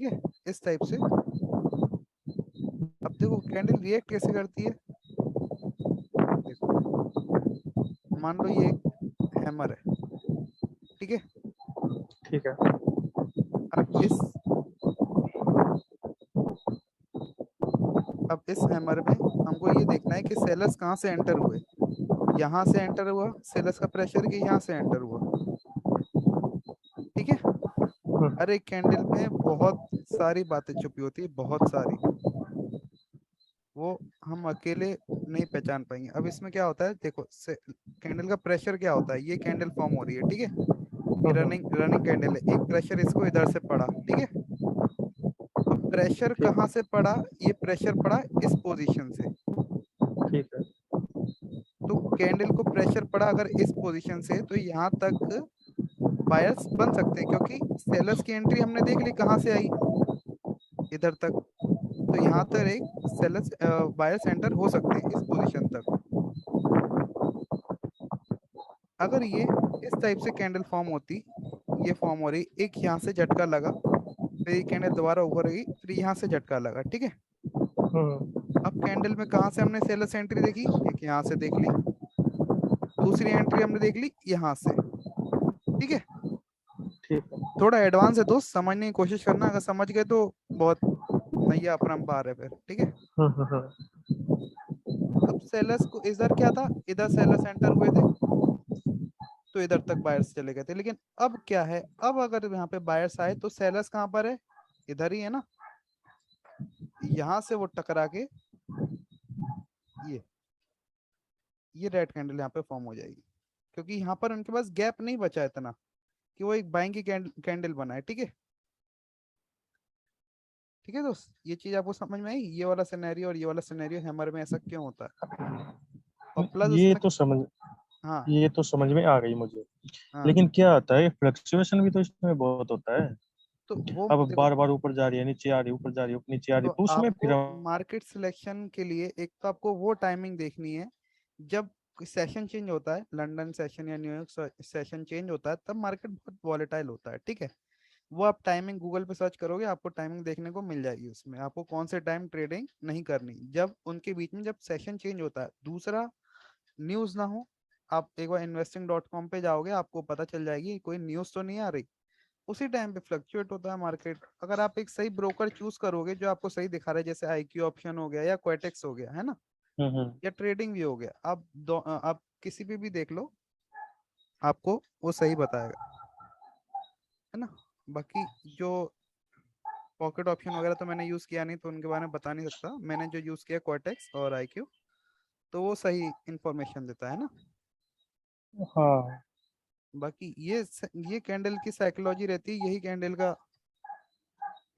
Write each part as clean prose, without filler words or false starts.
ठीक है, इस टाइप से। अब देखो कैंडल रिएक्ट कैसे करती है। देखो मान लो ये एक हैमर है, ठीक है। ठीक है। अब इस हैमर में हमको ये देखना है कि सेलर्स कहाँ से एंटर हुए। यहाँ से एंटर हुआ सेलर्स का प्रेशर कि यहाँ से एंटर हुआ, ठीक है। हर एक कैंडल में बहुत सारी बातें छुपी होती है, बहुत सारी, वो हम अकेले नहीं पहचान पाएंगे। अब इसमें क्या होता है देखो, कैंडल का प्रेशर क्या होता है, ये कैंडल फॉर्म हो रही है, ठीक है। ये रनिंग रनिंग कैंडल है, एक प्रेशर इसको इधर से पड़ा, ठीक है। अब प्रेशर ठीक कहाँ से पड़ा, ये प्रेशर पड़ा इस पोजीशन से। ठीक है। तो कैंडल को प्रेशर पड़ा अगर इस पोजीशन से, तो यहाँ तक बायर्स बन सकते हैं, क्योंकि सेलर्स की एंट्री हमने देख ली कहाँ से आई, इधर तक। तो यहाँ तक एक सेलर्स बायर्स एंटर हो सकते हैं इस पोजीशन तक। अगर ये इस टाइप से कैंडल फॉर्म होती, ये फॉर्म हो रही, एक यहाँ से झटका लगा, फिर ये कैंडल दोबारा उभर गई, फिर यहाँ से झटका लगा, ठीक है। अब कैंडल में कहाँ से हमने सेलर्स एंट्री देखी, एक यहाँ से देख ली, दूसरी एंट्री हमने देख ली यहाँ से, ठीक है। ठीक है। थोड़ा एडवांस है दोस्त, समझने की कोशिश करना, अगर समझ गए तो बहुत नैया अपरंपार है फिर, ठीक है। अब सेलर्स को इधर क्या था, इधर सेलर्स एंटर हुए थे, तो इधर तक बायर्स चले गए थे। लेकिन अब क्या है, अब अगर यहाँ पे बायर्स आए तो सेलर्स कहाँ पर है, इधर ही है ना। यहाँ से वो टकरा के ये ये रेड कैंडल यहाँ पे फॉर्म हो जाएगी, क्योंकि यहाँ पर उनके पास गैप नहीं बचा इतना कि वो एक बाइंग की कैंडल बनाए, ठीक है। ठीक है दोस्त, ये चीज आपको समझ में आई, ये वाला सिनेरियो और ये वाला सिनेरियो हैमर में ऐसा क्यों होता है। और प्लस ये उसमें, तो समझ हाँ ये तो समझ में आ गई मुझे। हाँ, लेकिन क्या आता है, फ्लक्चुएशन भी तो इसमें बहुत होता है। तो वो अब देखो, बार बार ऊपर जा रही है, नीचे आ रही है, ऊपर जा रही है, नीचे आ रही तो है, तो उसमें आपको फिर मार्केट सिलेक्शन के लिए एक तो आपको वो टाइमिंग देखनी है जब सेशन चेंज होता है, लंदन सेशन या न्यूयॉर्क सेशन चेंज होता है, तब मार्केट बहुत वॉलेटाइल होता है, ठीक है। वो आप टाइमिंग गूगल पे सर्च करोगे, आपको टाइमिंग देखने को मिल जाएगी, उसमें आपको कौन से टाइम ट्रेडिंग नहीं करनी, जब उनके बीच में जब सेशन चेंज होता है। दूसरा, न्यूज़ ना हो, आप एक बार investing.com पे जाओगे, आपको पता चल जाएगी कोई न्यूज़ तो नहीं आ रही, उसी टाइम पे फ्लक्चुएट होता है मार्केट। अगर आप एक सही ब्रोकर चूज करोगे जो आपको सही दिखा रहा है, जैसे IQ ऑप्शन हो गया या क्वेटेक्स हो गया, है ना, हम्म। या ट्रेडिंग भी हो गया, आप किसी पे भी देख लो, आपको वो सही बताएगा, है ना। बाकी जो पॉकेट ऑप्शन वगैरह तो मैंने यूज किया नहीं, तो उनके बारे में बता नहीं सकता। मैंने जो यूज किया क्वाटेक्स और IQ, तो वो सही इंफॉर्मेशन देता है ना। हाँ। बाकी ये कैंडल की साइकोलॉजी रहती है, यही कैंडल का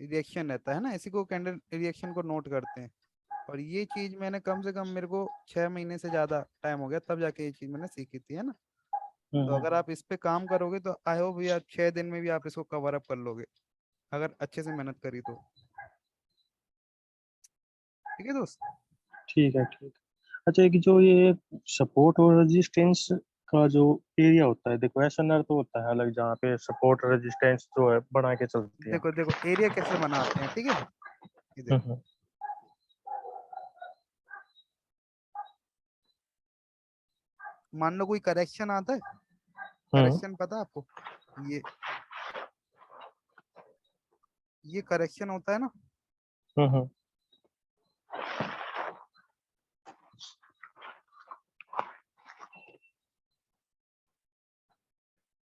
रिएक्शन रहता है ना, इसी को कैंडल रिएक्शन को नोट करते हैं। और ये चीज मैंने कम से कम, मेरे को 6 महीने से ज्यादा टाइम हो गया तब जाके ये चीज मैंने सीखी थी, है ना। तो हम्म। अगर आप इस पे काम करोगे तो आई होप यार 6 दिन में भी आप इसको कवर अप कर लोगे, अगर अच्छे से मेहनत करी तो। ठीक है दोस्त। ठीक है। ठीक। अच्छा, एक जो ये सपोर्ट और रेजिस्टेंस का जो एरिया होता है, देखो एसएनआर तो होता है अलग, जहाँ पे सपोर्ट रेजिस्टेंस जो है बना के चलती है। देखो देखो एरिया कैसे बनाते हैं, ठीक है। ये देखो, हम्म। मान लो कोई करेक्शन आता है, हम्म। करेक्शन पता है आपको, ये ये करेक्शन होता है ना। हम्म।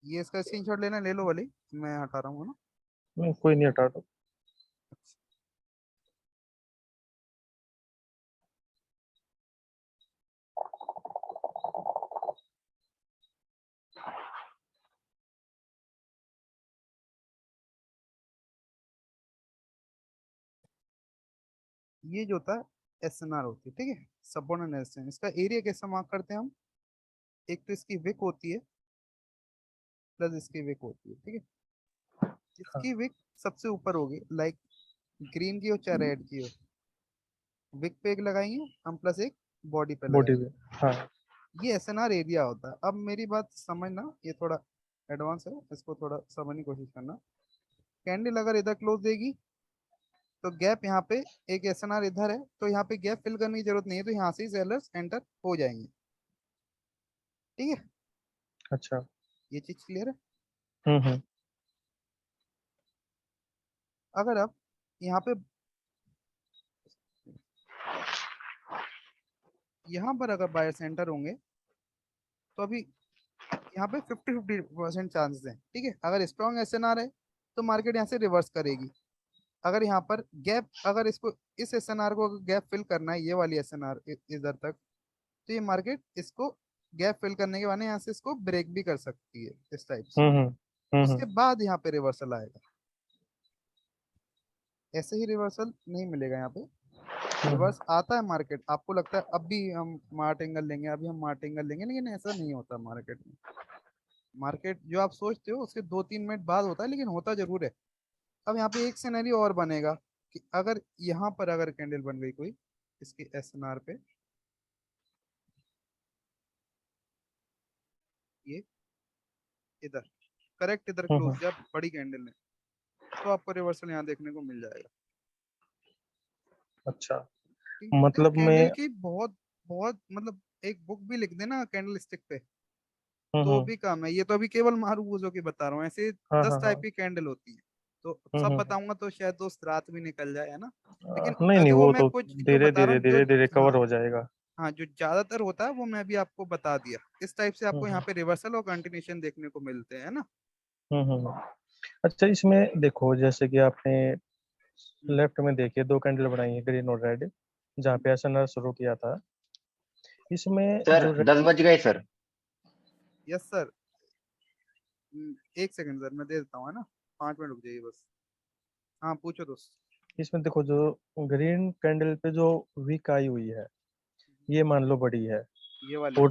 ये इसका स्क्रीनशॉट लेना, ले लो वाली, मैं हटा रहा हूँ ना। कोई नहीं, हटा दो। ये जो होता है SNR होती है, ठीक है, सपोर्ट एंड रेजिस्टेंस। इसका एरिया कैसे मार्क करते हैं हम, एक तो इसकी विक होती है, प्लस इसकी विक होती है, ठीक है। इसकी विक सबसे ऊपर होगी, लाइक ग्रीन की हो चाहे रेड की हो, विक पे एक लगाएंगे हम, प्लस एक बॉडी पे बॉडी लगाएंगे। पे। हाँ। ये SNR एरिया होता है। अब मेरी बात समझना, ये थोड़ा एडवांस है, इसको थोड़ा समझने की कोशिश करना। कैंडल अगर इधर क्लोज देगी, तो गैप यहाँ पे एक एसएनआर इधर है, तो यहाँ पे गैप फिल करने की जरूरत नहीं है, तो यहाँ से ही सेलर्स एंटर हो जाएंगे। ठीक है, अच्छा। ये चीज क्लियर है। हम्म। अगर आप यहाँ पे, यहाँ पर अगर बायर्स एंटर होंगे तो अभी यहाँ पे 50-50% चांसेस हैं। ठीक है, अगर स्ट्रॉन्ग एसएनआर है तो मार्केट यहाँ से रिवर्स करेगी। अगर यहाँ पर गैप, अगर इसको, इस एसएनआर को अगर गैप फिल करना है, ये वाली एसएनआर इधर तक, तो ये मार्केट इसको गैप फिल करने के बाद यहाँ से इसको ब्रेक भी कर सकती है इस टाइप से। हम्म। उसके बाद यहाँ पे रिवर्सल आएगा। ऐसे ही रिवर्सल नहीं मिलेगा यहाँ पे। हम्म। रिवर्स आता है मार्केट, आपको लगता है अब भी हम मार्ट एंगल लेंगे, अभी हम मार्ट एंगल लेंगे, लेकिन ऐसा नहीं होता मार्केट में। मार्केट जो आप सोचते हो उसके 2-3 मिनट बाद होता है, लेकिन होता जरूर है। अब यहाँ पे एक सिनेरियो और बनेगा कि अगर यहाँ पर अगर कैंडल बन गई कोई इसकी एसएनआर पे, ये इधर करेक्ट इधर क्लोज हम्म। किया बड़ी कैंडल ने, तो आपको रिवर्सल यहाँ देखने को मिल जाएगा। अच्छा, ठीक है? देखो मतलब मैं। कैंडल की बहुत बहुत मतलब, एक बुक भी लिख देना कैंडल स्टिक पे तो हम्म। भी काम है। ये तो अभी केवल मारूबूजों की बता रहा हूँ, ऐसे हाँ 10 हाँ टाइप हाँ। की कैंडल होती है। तो सब हम्म। बताऊंगा तो शायद दोस्त रात भी निकल जाए, है ना। लेकिन नहीं नहीं, देखो वो मैं तो कुछ जो धीरे बता रहा धीरे हूँ जो, धीरे धीरे कवर हाँ हो जाएगा। हाँ, जो ज्यादातर होता है वो मैं भी आपको बता दिया। इस टाइप से आपको यहाँ हम्म पे रिवर्सल और कंटिन्यूशन देखने को मिलते हैं, है ना। हम्म। अच्छा, इसमें देखो जैसे कि आपने हम्म, लेफ्ट में देखिए दो कैंडल बनाई है, ग्रीन और रेड, जहाँ हम्म। पे एसएनआर शुरू किया था। इसमें सर जो 10 बज गए सर। Yes sir. एक सेकंड सर, मैं दे देता हूँ, है ना। 5 मिनट रुक जाइए बस। हाँ पूछो दोस्त। इसमें देखो जो ग्रीन कैंडल पे जो वीक आई हुई है, ये मान लो बड़ी है। ये वाली, और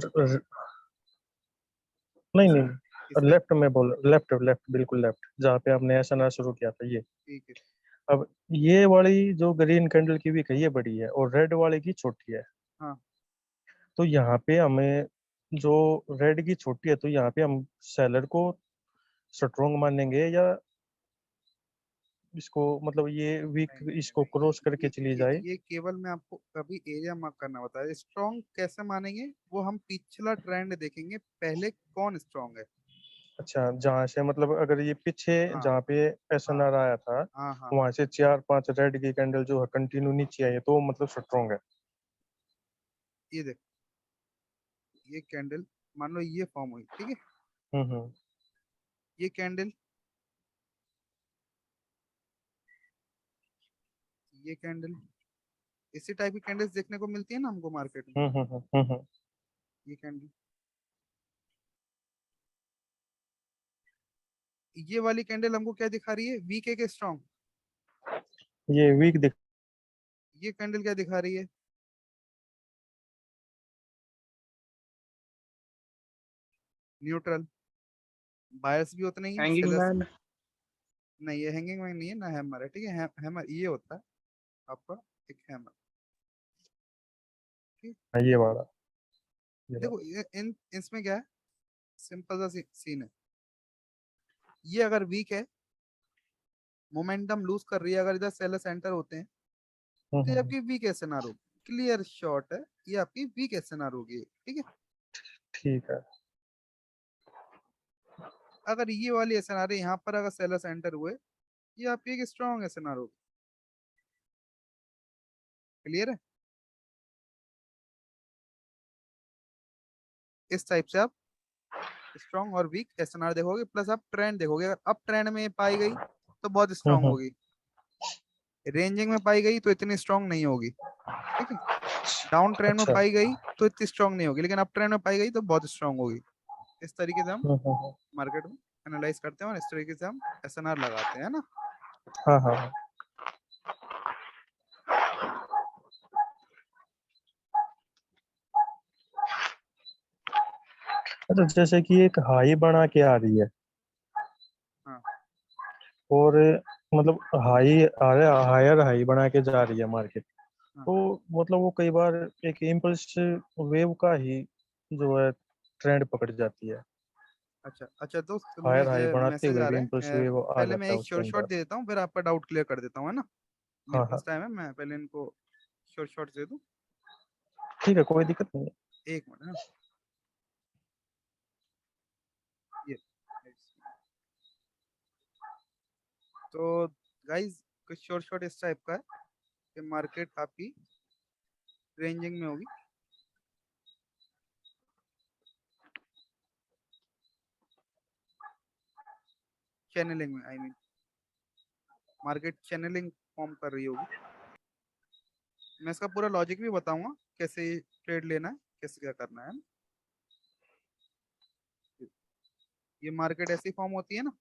नहीं इस नहीं, पे। लेफ्ट में बोल, लेफ्ट लेफ्ट बिल्कुल लेफ्ट, जहाँ पे आपने एसएनआर शुरू किया था ये। ठीक है। अब ये वाली जो ग्रीन कैंडल की वीक है ये बड़ी है और रेड वाले की छोटी है। हाँ, तो यहाँ पे हमें जो रेड की छोटी है, तो यहाँ पे हम सेलर को स्ट्रोंग मानेंगे, या इसको मतलब ये वीक नहीं नहीं इसको क्रॉस नहीं, करके चली जाए। ये केवल मैं आपको अभी एरिया मार्क करना बता रहा। स्ट्रॉन्ग कैसे मानेंगे वो हम पिछला ट्रेंड देखेंगे, पहले कौन स्ट्रॉन्ग है। अच्छा, जहाँ से मतलब अगर ये पीछे हाँ जहाँ पे हाँ एसएनआर आया था, हाँ हाँ। वहां से 4-5 रेड की कैंडल जो है कंटिन्यू नीचे आई है, तो मतलब स्ट्रोंग है। ये देख, ये कैंडल मान लो ये फॉर्म हुई, ठीक है। हम्म। ये कैंडल, ये कैंडल, इसी टाइप की कैंडल्स देखने को मिलती है ना हमको मार्केट में। ये कैंडल, ये वाली कैंडल हमको क्या दिखा रही है, वीक है कि स्ट्रॉन्ग। ये वीक दिख। ये कैंडल क्या दिखा रही है, न्यूट्रल। बायस भी उतना ही है, हैंगिंग सेलर्स। मैन। नहीं, ये हैंगिंग मैन नहीं है ना, हैमर है। ठीक है, हैमर ये होता है आपका, एक हैमर। ठीक। हाँ, ये वाला, ये वाला। देखो इन इसमें क्या है, सिंपल सा सीन है। ये अगर वीक है, मोमेंटम लूज कर रही है, अगर इधर सेलर सेंटर होते हैं तो ये हम्म। आपकी वीक एसएनआर होगी। क्लियर शॉट है, ये आपकी वीक एसएनआर होगी। ठीक है। ठीक है। अगर ये वाली एसएनआर है, यहाँ पर अगर सेलर सेंटर हुए, ये आपकी एक स्ट्रॉन्ग एसएनआर होगी। क्लियर है। इस टाइप से आप स्ट्रॉन्ग और वीक एसएनआर देखोगे, प्लस आप ट्रेंड देखोगे। अगर अप ट्रेंड में ये पाई गई तो बहुत स्ट्रांग हम्म। होगी, रेंजिंग में पाई गई तो इतनी स्ट्रांग नहीं होगी। ठीक है, डाउन ट्रेंड में अच्छा। पाई गई तो इतनी स्ट्रांग नहीं होगी, लेकिन अप ट्रेंड में पाई गई तो बहुत स्ट्रांग होगी। इस तरीके से हम हम्म। मार्केट में एनालाइज करते हैं और इस तरीके से हम एसएनआर लगाते हैं ना। हाँ हाँ हाँ। अच्छा, जैसे कि एक हाई बना के आ रही है, हाँ और मतलब हाई आ रहा है, हायर हाई बना के जा रही है मार्केट, हाँ। तो मतलब वो कई बार एक इम्पल्स वेव का ही जो है ट्रेंड पकड़ जाती है। अच्छा अच्छा दोस्त, हायर हाई मुझे बनाते मैसेज हुए आ भी रहा इम्पल्स है। वेव आ पहले मैं जाता है एक उसके शॉर्ट अंदर। दे देता हूँ, फिर आपका डाउट क्लियर कर देता हूँ, है ना। मेरे हाँ पास हाँ टाइम है, मैं पहले इनको शॉर्ट दे दूं। ठीक है, कोई दिक्कत नहीं है। एक मिनट हाँ। ये तो गाइस कुछ शॉर्ट इस टाइप का है कि मार्केट आपकी रेंजिंग में होगी। चैनलिंग में, I mean market channelling form कर रही होगी। मैं इसका पूरा लॉजिक भी बताऊंगा कैसे ट्रेड लेना है, कैसे क्या करना है। ये मार्केट ऐसी फॉर्म होती है ना,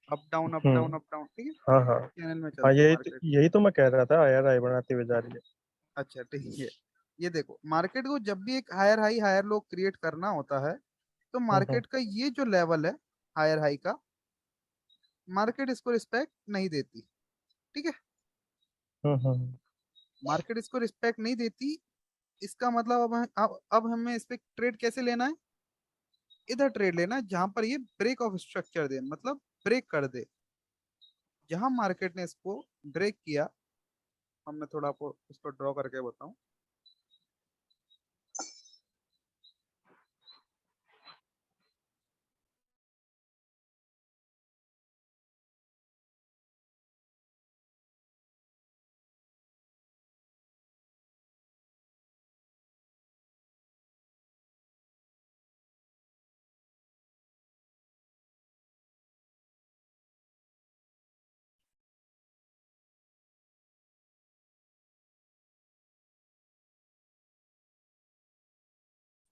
अप डाउन अप डाउन हम्म। अप डाउन, ठीक है, हाँ हाँ चैनल में हाँ, चलती है मार्केट। यही तो मैं कह रहा था, यार आई बनाते हुए जा रही है। अच्छा ठीक है। ये देखो मार्केट को जब भी एक higher high higher low create करना होता है, तो हम्म मार्केट का ये जो लेवल है हायर हाई का, मार्केट इसको रिस्पेक्ट नहीं देती। ठीक है, हम्म। मार्केट इसको रिस्पेक्ट नहीं देती। इसका मतलब अब हमें इस पे ट्रेड कैसे लेना है, इधर ट्रेड लेना है जहां पर ये ब्रेक ऑफ स्ट्रक्चर दे, मतलब ब्रेक कर दे। जहां मार्केट ने इसको ब्रेक किया, अब मैं थोड़ा आपको इसको ड्रॉ करके बताऊं।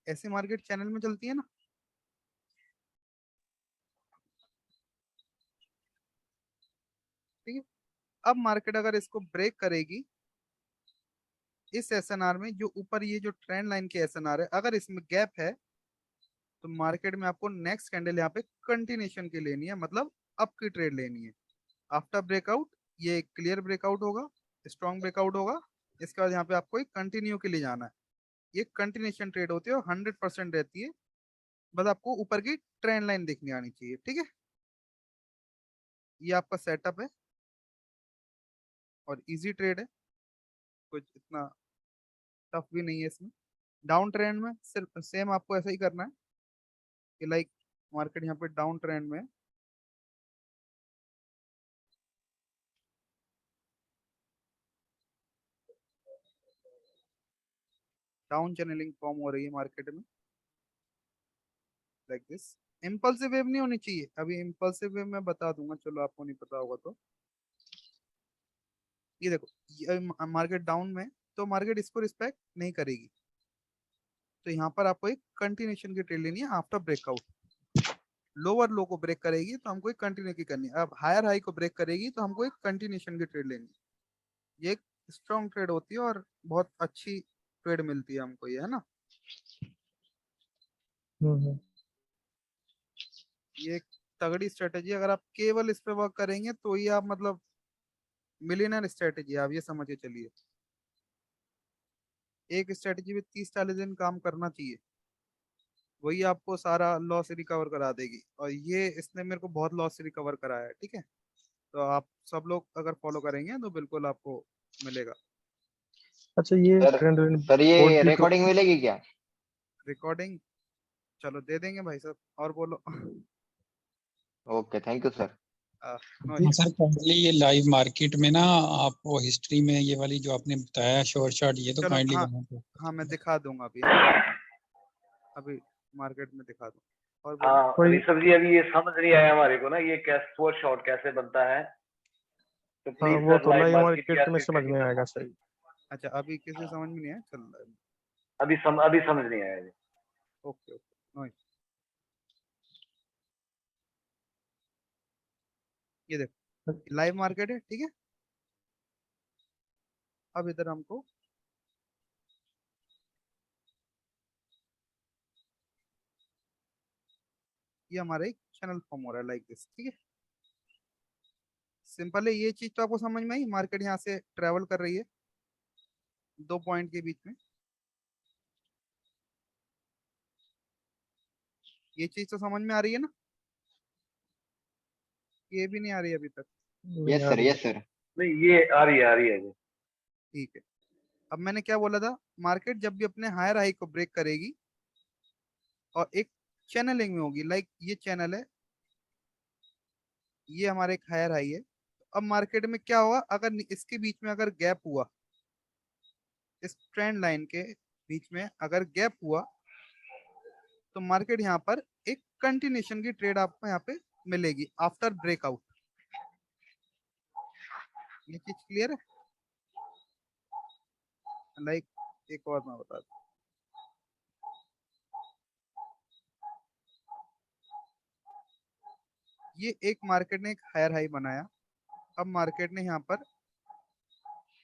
ऐसी मार्केट चैनल में चलती है ना, ठीक है। अब मार्केट अगर इसको ब्रेक करेगी, इस एसएनआर में जो ऊपर ये जो ट्रेंड लाइन के एसएनआर है, अगर इसमें गैप है, तो मार्केट में आपको नेक्स्ट कैंडल यहाँ पे कंटिन्यूशन की लेनी है, मतलब अप की ट्रेड लेनी है। आफ्टर ब्रेकआउट ये क्लियर ब्रेकआउट होगा, स्ट्रॉन्ग ब्रेकआउट होगा, इसके बाद यहाँ पे आपको एक कंटिन्यू के लिए जाना है। ये कंटिन्यूशन ट्रेड होती है और 100% रहती है। बस आपको ऊपर की ट्रेंड लाइन देखनी आनी चाहिए, ठीक है। ये आपका सेटअप है और इजी ट्रेड है, कुछ इतना टफ भी नहीं है इसमें। डाउन ट्रेंड में सिर्फ सेम आपको ऐसा ही करना है कि लाइक मार्केट यहाँ पे डाउन ट्रेंड में है, डाउन चैनलिंग फॉर्म हो रही है मार्केट में लाइक दिस। इम्पल्सिव वेव नहीं होनी चाहिए, अभी इम्पल्सिव वेव मैं बता दूंगा, चलो आपको नहीं पता होगा तो। ये देखो, ये मार्केट डाउन में, तो मार्केट इसको रिस्पेक्ट नहीं करेगी, तो यहाँ पर आपको एक कंटिन्यूशन की ट्रेड लेनी है आफ्टर ब्रेकआउट। लोअर लो को ब्रेक करेगी तो हमको एक कंटिन्यू की करनी है, अब हायर हाई को ब्रेक करेगी तो हमको एक कंटिन्यूशन की ट्रेड लेनी है। ये एक स्ट्रॉन्ग ट्रेड होती है और बहुत अच्छी ट्रेड मिलती है हमको, ये है ना। हम्म। ये एक तगड़ी स्ट्रेटेजी, अगर आप केवल इस पे वर्क करेंगे तो ये आप मतलब मिलियनर स्ट्रेटेजी, आप ये समझ के चलिए। एक स्ट्रेटेजी में 30-40 दिन काम करना चाहिए, वही आपको सारा लॉस रिकवर करा देगी, और ये इसने मेरे को बहुत लॉस रिकवर कराया है, ठीक है। तो आप सब लोग अगर फॉलो करेंगे तो बिल्कुल आपको मिलेगा। अच्छा, ये सर ट्रेंड सर ये 42। रिकॉर्डिंग मिलेगी क्या? रिकॉर्डिंग चलो दे देंगे भाई साहब, और बोलो। Okay, thank you sir. No हाँ इश्यूज। सर, काइंडली ये लाइव मार्केट में ना आप वो हिस्ट्री में ये वाली जो आपने बताया शॉर्ट शॉट, ये तो चलो काइंडली हाँ, वहाँ पे। हाँ मैं दिखा दूंगा अभी, है ना, अभी मार्केट में दिखा दूंगा, और बोलो। हाँ कोई ऋषभ जी, अभी ये समझ नहीं आया हमारे को ना, ये कैश फॉर शॉर्ट कैसे बनता है, तो हाँ, प्लीज वो सर तो लाइव लाइव मार्केट की मार्केट में समझ एक्टिविटी में कर आएगा सकते हैं। सही। अच्छा अभी किसी समझ में नहीं है, चल रहा है। अभी समझ नहीं आया जी। Okay okay, no issue. ये देखो लाइव मार्केट है, ठीक है। अब इधर हमको ये हमारा एक चैनल फॉर्म हो रहा है लाइक दिस, ठीक है। सिंपल है, ये चीज तो आपको समझ में आई, मार्केट यहाँ से ट्रेवल कर रही है दो पॉइंट के बीच में, ये चीज तो समझ में आ रही है ना। ये भी नहीं आ रही अभी तक। नहीं यस आ सर, रही है। Yes sir. नहीं ये आ रही है जी। ठीक है, अब मैंने क्या बोला था, मार्केट जब भी अपने हायर हाई को ब्रेक करेगी और एक चैनलिंग में होगी, लाइक ये चैनल है, ये हमारे एक हायर हाई है, अब मार्केट में क्या होगा, अगर इसके बीच में अगर गैप हुआ, इस ट्रेंड लाइन के बीच में अगर गैप हुआ, तो मार्केट यहाँ पर एक कंटिन्यूशन की ट्रेड आपको यहाँ पे मिलेगी आफ्टर ब्रेकआउट। ये चीज क्लियर है? लाइक एक और मैं बता दूं, ये एक मार्केट ने एक हायर हाई बनाया, अब मार्केट ने यहाँ पर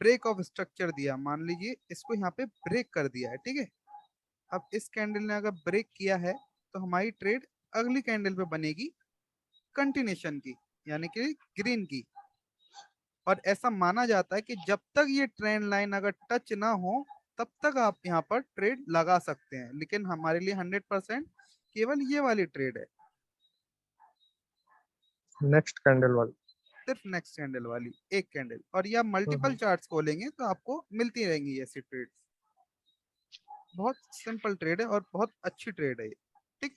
ब्रेक ऑफ स्ट्रक्चर दिया, मान लीजिए इसको यहाँ पे ब्रेक कर दिया है, ठीक है। अब इस कैंडल ने अगर ब्रेक किया है तो हमारी ट्रेड अगली कैंडल पे बनेगी कंटिन्यूशन की, यानी कि ग्रीन की। और ऐसा माना जाता है कि जब तक ये ट्रेंड लाइन अगर टच ना हो तब तक आप यहाँ पर ट्रेड लगा सकते हैं, लेकिन हमारे लिए 100% केवल ये वाली ट्रेड है, नेक्स्ट कैंडल वाली। सिर्फ नेक्स्ट कैंडल वाली एक कैंडल। और ये आप मल्टीपल हम्म। चार्ट्स खोलेंगे तो आपको मिलती रहेंगी ऐसी ट्रेड। बहुत सिंपल ट्रेड है और बहुत अच्छी ट्रेड है ये, ठीक।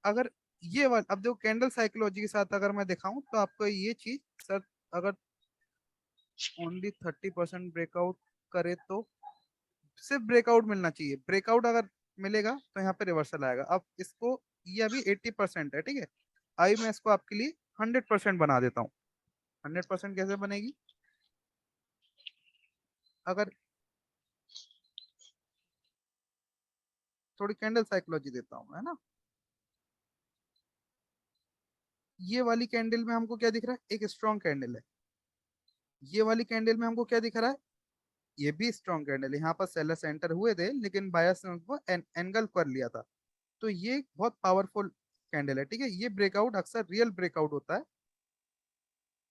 अगर ये वाला, अब देखो कैंडल साइकोलॉजी के साथ अगर मैं दिखाऊं तो आपको ये चीज सर, अगर ओनली 30% ब्रेकआउट करे तो सिर्फ ब्रेकआउट मिलना चाहिए, ब्रेकआउट अगर मिलेगा तो यहाँ पे रिवर्सल आएगा। अब इसको, ये अभी 80% है, ठीक है, अभी मैं इसको आपके लिए 100% बना देता हूँ। 100% कैसे बनेगी, अगर थोड़ी कैंडल साइकोलॉजी देता हूँ, है ना। ये वाली कैंडल में हमको क्या दिख रहा है, एक स्ट्रॉन्ग कैंडल है। ये वाली कैंडल में हमको क्या दिख रहा है, ये भी स्ट्रॉन्ग कैंडल है, यहाँ पर सेलर्स एंटर हुए थे लेकिन बायर्स ने उनको एंगल कर लिया था। तो ये एक बहुत पावरफुल कैंडल है, ठीक है, ये ब्रेकआउट अक्सर रियल ब्रेकआउट होता है।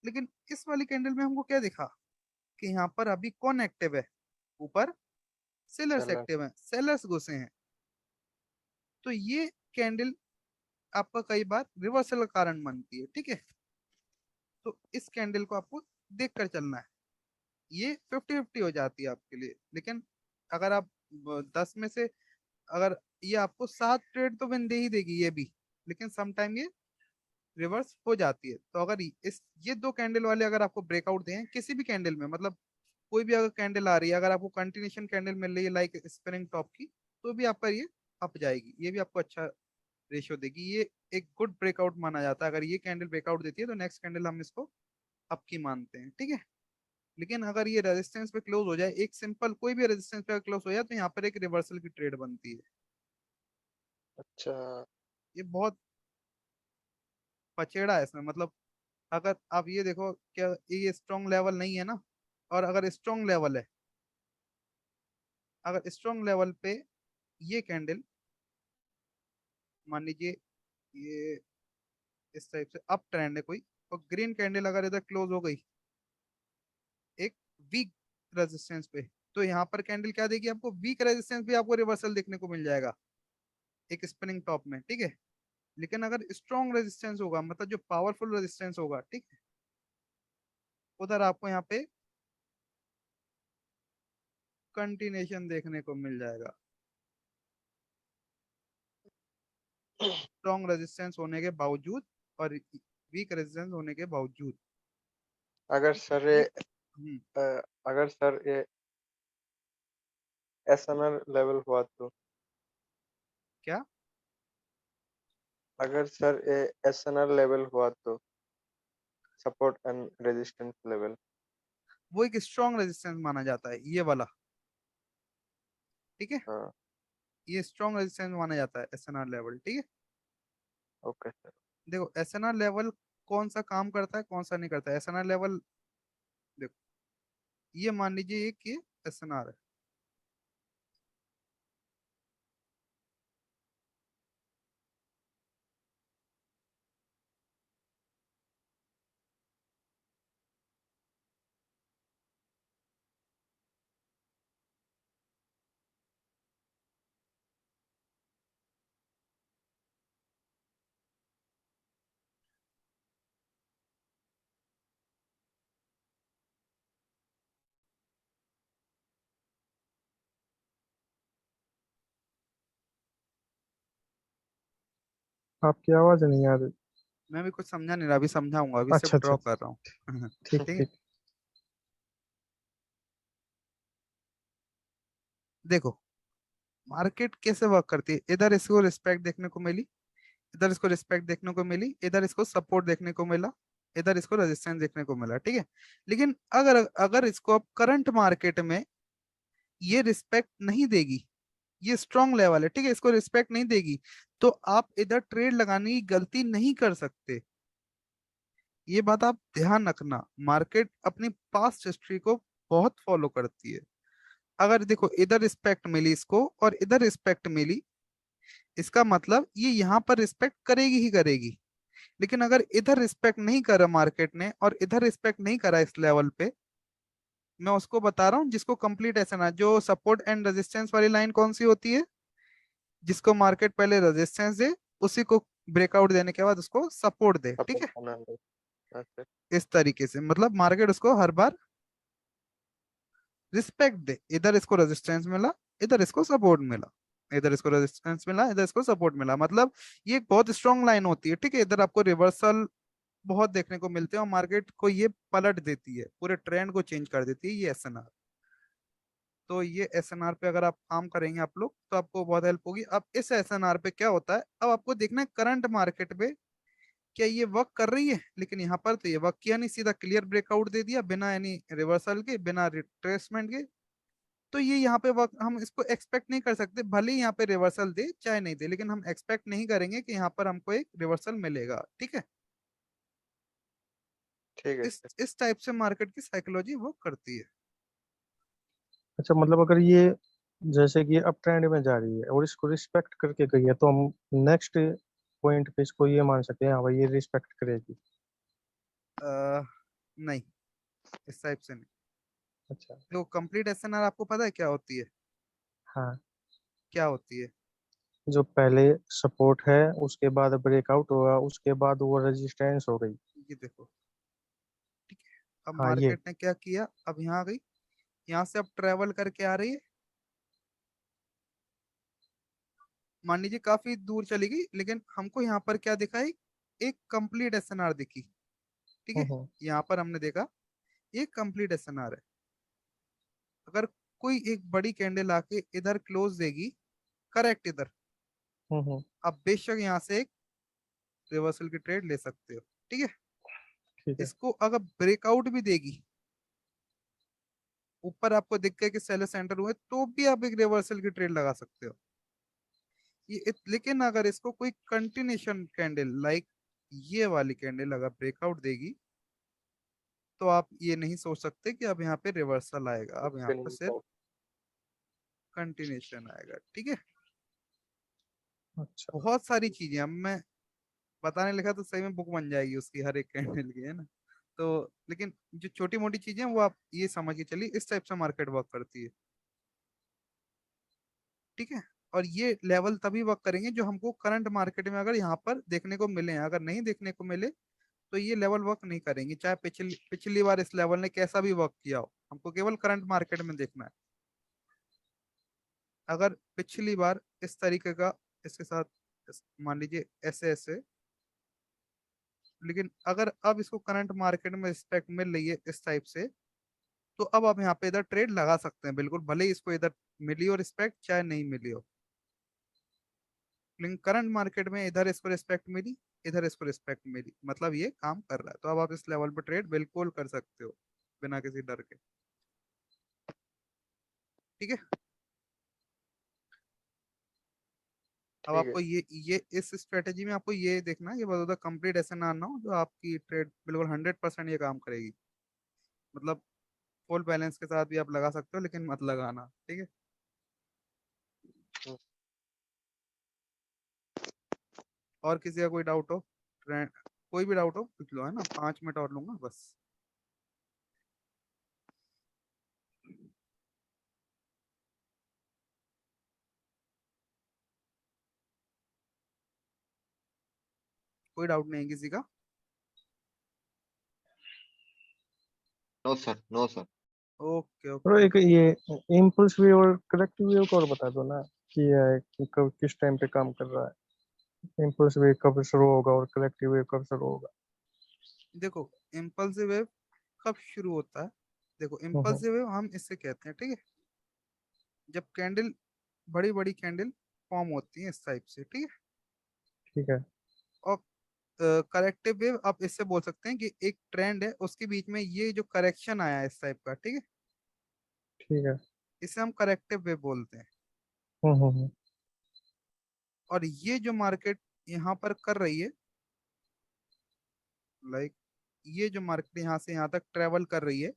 लेकिन इस वाली कैंडल में हमको क्या दिखा कि यहाँ पर अभी कौन एक्टिव है, ऊपर सेलर्स चलो। एक्टिव हैं, सेलर्स घुसे हैं। तो ये कैंडल आपका कई बार रिवर्सल का कारण बनती है, ठीक है। तो इस कैंडल को आपको देख कर चलना है, ये 50-50 हो जाती है आपके लिए। लेकिन अगर आप 10 में से, अगर ये आपको 7 ट्रेड तो विन दे ही देगी ये भी, लेकिन समटाइम ये रिवर्स हो जाती है। तो अगर इस ये दो कैंडल वाले अगर आपको ब्रेकआउट दें किसी भी कैंडल में, मतलब कोई भी अगर कैंडल आ रही है, अगर आपको कंटिन्यूशन कैंडल मिल रही है लाइक स्पिनिंग टॉप की, तो भी आपका ये अप जाएगी, ये भी आपको अच्छा रेशियो देगी। ये एक गुड ब्रेकआउट माना जाता है, अगर ये कैंडल ब्रेकआउट देती है तो नेक्स्ट कैंडल हम इसको अप की मानते हैं, ठीक है। लेकिन अगर ये रेजिस्टेंस पे क्लोज हो जाए, एक सिंपल कोई भी रेजिस्टेंस पे क्लोज हो जाए, तो यहाँ पर एक रिवर्सल की ट्रेड बनती है। अच्छा। ये बहुत पचेड़ा है इसमें, मतलब अगर आप ये देखो, क्या ये स्ट्रॉन्ग लेवल नहीं है ना, और अगर स्ट्रॉन्ग लेवल है, अगर स्ट्रॉन्ग लेवल पे ये कैंडल, मान लीजिए ये इस टाइप से अप ट्रेंड है कोई, और ग्रीन कैंडल अगर इधर क्लोज हो गई एक वीक रेजिस्टेंस पे, तो यहाँ पर कैंडल क्या देगी आपको, वीक रेजिस्टेंस भी आपको रिवर्सल देखने को मिल जाएगा एक स्पिनिंग टॉप में, ठीक है। लेकिन अगर स्ट्रॉन्ग रेजिस्टेंस होगा, मतलब जो पावरफुल रेजिस्टेंस होगा, ठीक है, उधर आपको यहाँ पे कंटिन्यूशन देखने को मिल जाएगा, स्ट्रॉन्ग रेजिस्टेंस होने के बावजूद और वीक रेजिस्टेंस होने के बावजूद। अगर सर ये ये हम्म, अगर सर ये एसएनआर लेवल हुआ तो, क्या, अगर सर ये एसएनआर लेवल हुआ तो, सपोर्ट एंड रेजिस्टेंस लेवल। वो एक स्ट्रॉन्ग रेजिस्टेंस माना जाता है ये वाला, ठीक है, हाँ। ये स्ट्रॉन्ग रेजिस्टेंस माना जाता है एसएनआर लेवल, ठीक है। Okay sir. देखो एसएनआर लेवल कौन सा काम करता है कौन सा नहीं करता है, एसएनआर लेवल देखो, ये मान लीजिए एक ये एसएनआर है, आपकी आवाज नहीं आ रही। मैं भी कुछ समझा नहीं रहा, अभी समझाऊंगा, अभी सिर्फ अच्छा ड्रॉ अच्छा, कर रहा हूँ। ठीक ठीक है, ठीक। देखो मार्केट कैसे वर्क करती है। इधर इसको रिस्पेक्ट देखने को मिली, इधर इसको रिस्पेक्ट देखने को मिली, इधर इसको सपोर्ट देखने को मिला, इधर इसको रेजिस्टेंस देखने को मिला, ठीक है। लेकिन अगर अगर इसको अब करंट मार्केट में ये रिस्पेक्ट नहीं देगी, ये स्ट्रॉन्ग लेवल है, ठीक है, इसको रिस्पेक्ट नहीं देगी, तो आप इधर ट्रेड लगाने की गलती नहीं कर सकते। ये बात आप ध्यान रखना, मार्केट अपनी पास्ट हिस्ट्री को बहुत फॉलो करती है। अगर देखो इधर रिस्पेक्ट मिली इसको और इधर रिस्पेक्ट मिली, इसका मतलब ये यहाँ पर रिस्पेक्ट करेगी ही करेगी। लेकिन अगर इधर रिस्पेक्ट नहीं करा मार्केट ने और इधर रिस्पेक्ट नहीं करा इस लेवल पे, मैं उसको बता रहा हूँ जिसको कंप्लीट ऐसा ना, जो सपोर्ट एंड रेजिस्टेंस वाली लाइन कौन सी होती है, जिसको मार्केट पहले रेजिस्टेंस दे, उसी को ब्रेकआउट देने के बाद उसको सपोर्ट दे, ठीक सपोर्ट है। करना है। अच्छा। इस तरीके से मतलब मार्केट उसको हर बार रिस्पेक्ट दे, इधर इसको रेजिस्टेंस मिला, इधर इसको सपोर्ट मिला, इधर इसको रेजिस्टेंस मिला, इधर इसको सपोर्ट मिला, मतलब ये एक बहुत स्ट्रॉन्ग लाइन होती है, ठीक है। इधर आपको रिवर्सल बहुत देखने को मिलते हैं और मार्केट को ये पलट देती है, पूरे ट्रेंड को चेंज कर देती है ये एसएनआर। तो ये एसएनआर पे अगर आप काम करेंगे आप लोग तो आपको बहुत हेल्प होगी। अब इस एसएनआर पे क्या होता है, अब आपको देखना है करंट मार्केट पे क्या ये वर्क कर रही है। लेकिन यहाँ पर तो ये वर्क किया नहीं, सीधा क्लियर ब्रेकआउट दे दिया बिना यानी रिवर्सल के, बिना रिट्रेसमेंट के। तो ये यहाँ पे वर्क हम इसको एक्सपेक्ट नहीं कर सकते, भले ही यहाँ पे रिवर्सल दे चाहे नहीं दे, लेकिन हम एक्सपेक्ट नहीं करेंगे कि यहाँ पर हमको एक रिवर्सल मिलेगा, ठीक है। ठीक है इस सर। इस टाइप से मार्केट की साइकोलॉजी वर्क करती है। अच्छा मतलब अगर ये जैसे कि अब ट्रेंड में जा रही है और इसको रिस्पेक्ट करके गई है, तो हम नेक्स्ट पॉइंट पे इसको ये मान सकते हैं हाँ भाई ये रिस्पेक्ट करेगी। अ, नहीं, इस टाइप से नहीं। अच्छा। तो कंप्लीट एसएनआर आपको पता है क्या होती है, हाँ, क्या होती है। जो पहले सपोर्ट है उसके बाद ब्रेकआउट हुआ उसके बाद वो रेजिस्टेंस हो गई। ये देखो, ठीक है। अब हाँ ये। मार्केट ने क्या किया, अब यहाँ आ गई, यहाँ से अब ट्रेवल करके आ रही है, मान लीजिए काफी दूर चली गई, लेकिन हमको यहाँ पर क्या दिखाई, एक कंप्लीट एसएनआर दिखी, ठीक है। हम्म यहाँ पर हमने देखा ये कंप्लीट एसएनआर है। अगर कोई एक बड़ी कैंडल आके इधर क्लोज देगी, करेक्ट इधर, हम्म। आप बेशक यहाँ से एक रिवर्सल की ट्रेड ले सकते हो, ठीक है। ठीक है। इसको अगर ब्रेकआउट भी देगी, ऊपर आपको दिख गया कि सेलर सेंटर हुए, तो भी आप एक रिवर्सल की ट्रेड लगा सकते हो। लेकिन अगर इसको कोई कंटिन्यूशन कैंडल लाइक ये वाली कैंडल अगर ब्रेकआउट देगी, तो आप ये नहीं सोच सकते कि अब यहाँ पे रिवर्सल आएगा, अब यहाँ पर सिर्फ कंटिन्यूशन आएगा, ठीक है। अच्छा। बहुत सारी चीजें अब मैं बताने लगा तो सही में बुक बन जाएगी उसकी, हर एक कैंडल की, है ना। तो लेकिन जो छोटी मोटी चीजें हैं, वो आप ये समझ के चलिए, इस टाइप से मार्केट वर्क करती है, ठीक है। और ये लेवल तभी वर्क करेंगे जो हमको करंट मार्केट में अगर यहाँ पर देखने को मिले हैं, अगर नहीं देखने को मिले तो ये लेवल वर्क नहीं करेंगे, चाहे पिछली पिछली बार इस लेवल ने कैसा भी वर्क किया हो, हमको केवल करंट मार्केट में देखना है। अगर पिछली बार इस तरीके का इसके साथ मान लीजिए ऐसे ऐसे, लेकिन अगर अब इसको करंट मार्केट में रिस्पेक्ट मिल रही है इस टाइप से, तो अब आप यहाँ पे इधर ट्रेड लगा सकते हैं बिल्कुल, भले ही इसको इधर मिली हो रिस्पेक्ट चाहे नहीं मिली हो। लेकिन करंट मार्केट में इधर इसको रिस्पेक्ट मिली, इधर इसको रिस्पेक्ट मिली, मतलब ये काम कर रहा है, तो अब आप इस लेवल पर ट्रेड बिल्कुल कर सकते हो बिना किसी डर के, ठीक है। अब ठीक है। आपको ये इस स्ट्रेटेजी में आपको ये देखना है, ये बहुत कंप्लीट ऐसे ना हो जो आपकी ट्रेड बिल्कुल 100% ये काम करेगी, मतलब फुल बैलेंस के साथ भी आप लगा सकते हो, लेकिन मत लगाना, ठीक है। हम्म, और किसी का कोई डाउट हो, ट्रेंड कोई भी डाउट हो पूछ लो, है ना, 5 मिनट और लूंगा बस। कोई डाउट नहीं है किसी का। No sir, no sir. Okay और ओके। एक ये इम्पल्स वेव और करेक्टिव वेव को और बता दो ना कि ये है कि कब किस टाइम पे काम कर रहा है। इम्पल्स वेव कब शुरू होगा और कलेक्टिव वेव कब शुरू होगा? देखो इम्पल्सिव वेव कब शुरू होता है, देखो इम्पल्सिव वेव हम इससे कहते हैं, ठीक है, जब कैंडल, बड़ी बड़ी कैंडल फॉर्म होती है इस टाइप से, ठीक है। ठीक है। और करेक्टिव वेव आप इससे बोल सकते हैं कि एक ट्रेंड है उसके बीच में ये जो करेक्शन आया है इस टाइप का, ठीक है, ठीक है। इसे हम करेक्टिव वेव बोलते हैं। हम्म। और ये जो मार्केट यहाँ पर कर रही है, लाइक ये जो मार्केट यहाँ से यहाँ तक ट्रेवल कर रही है,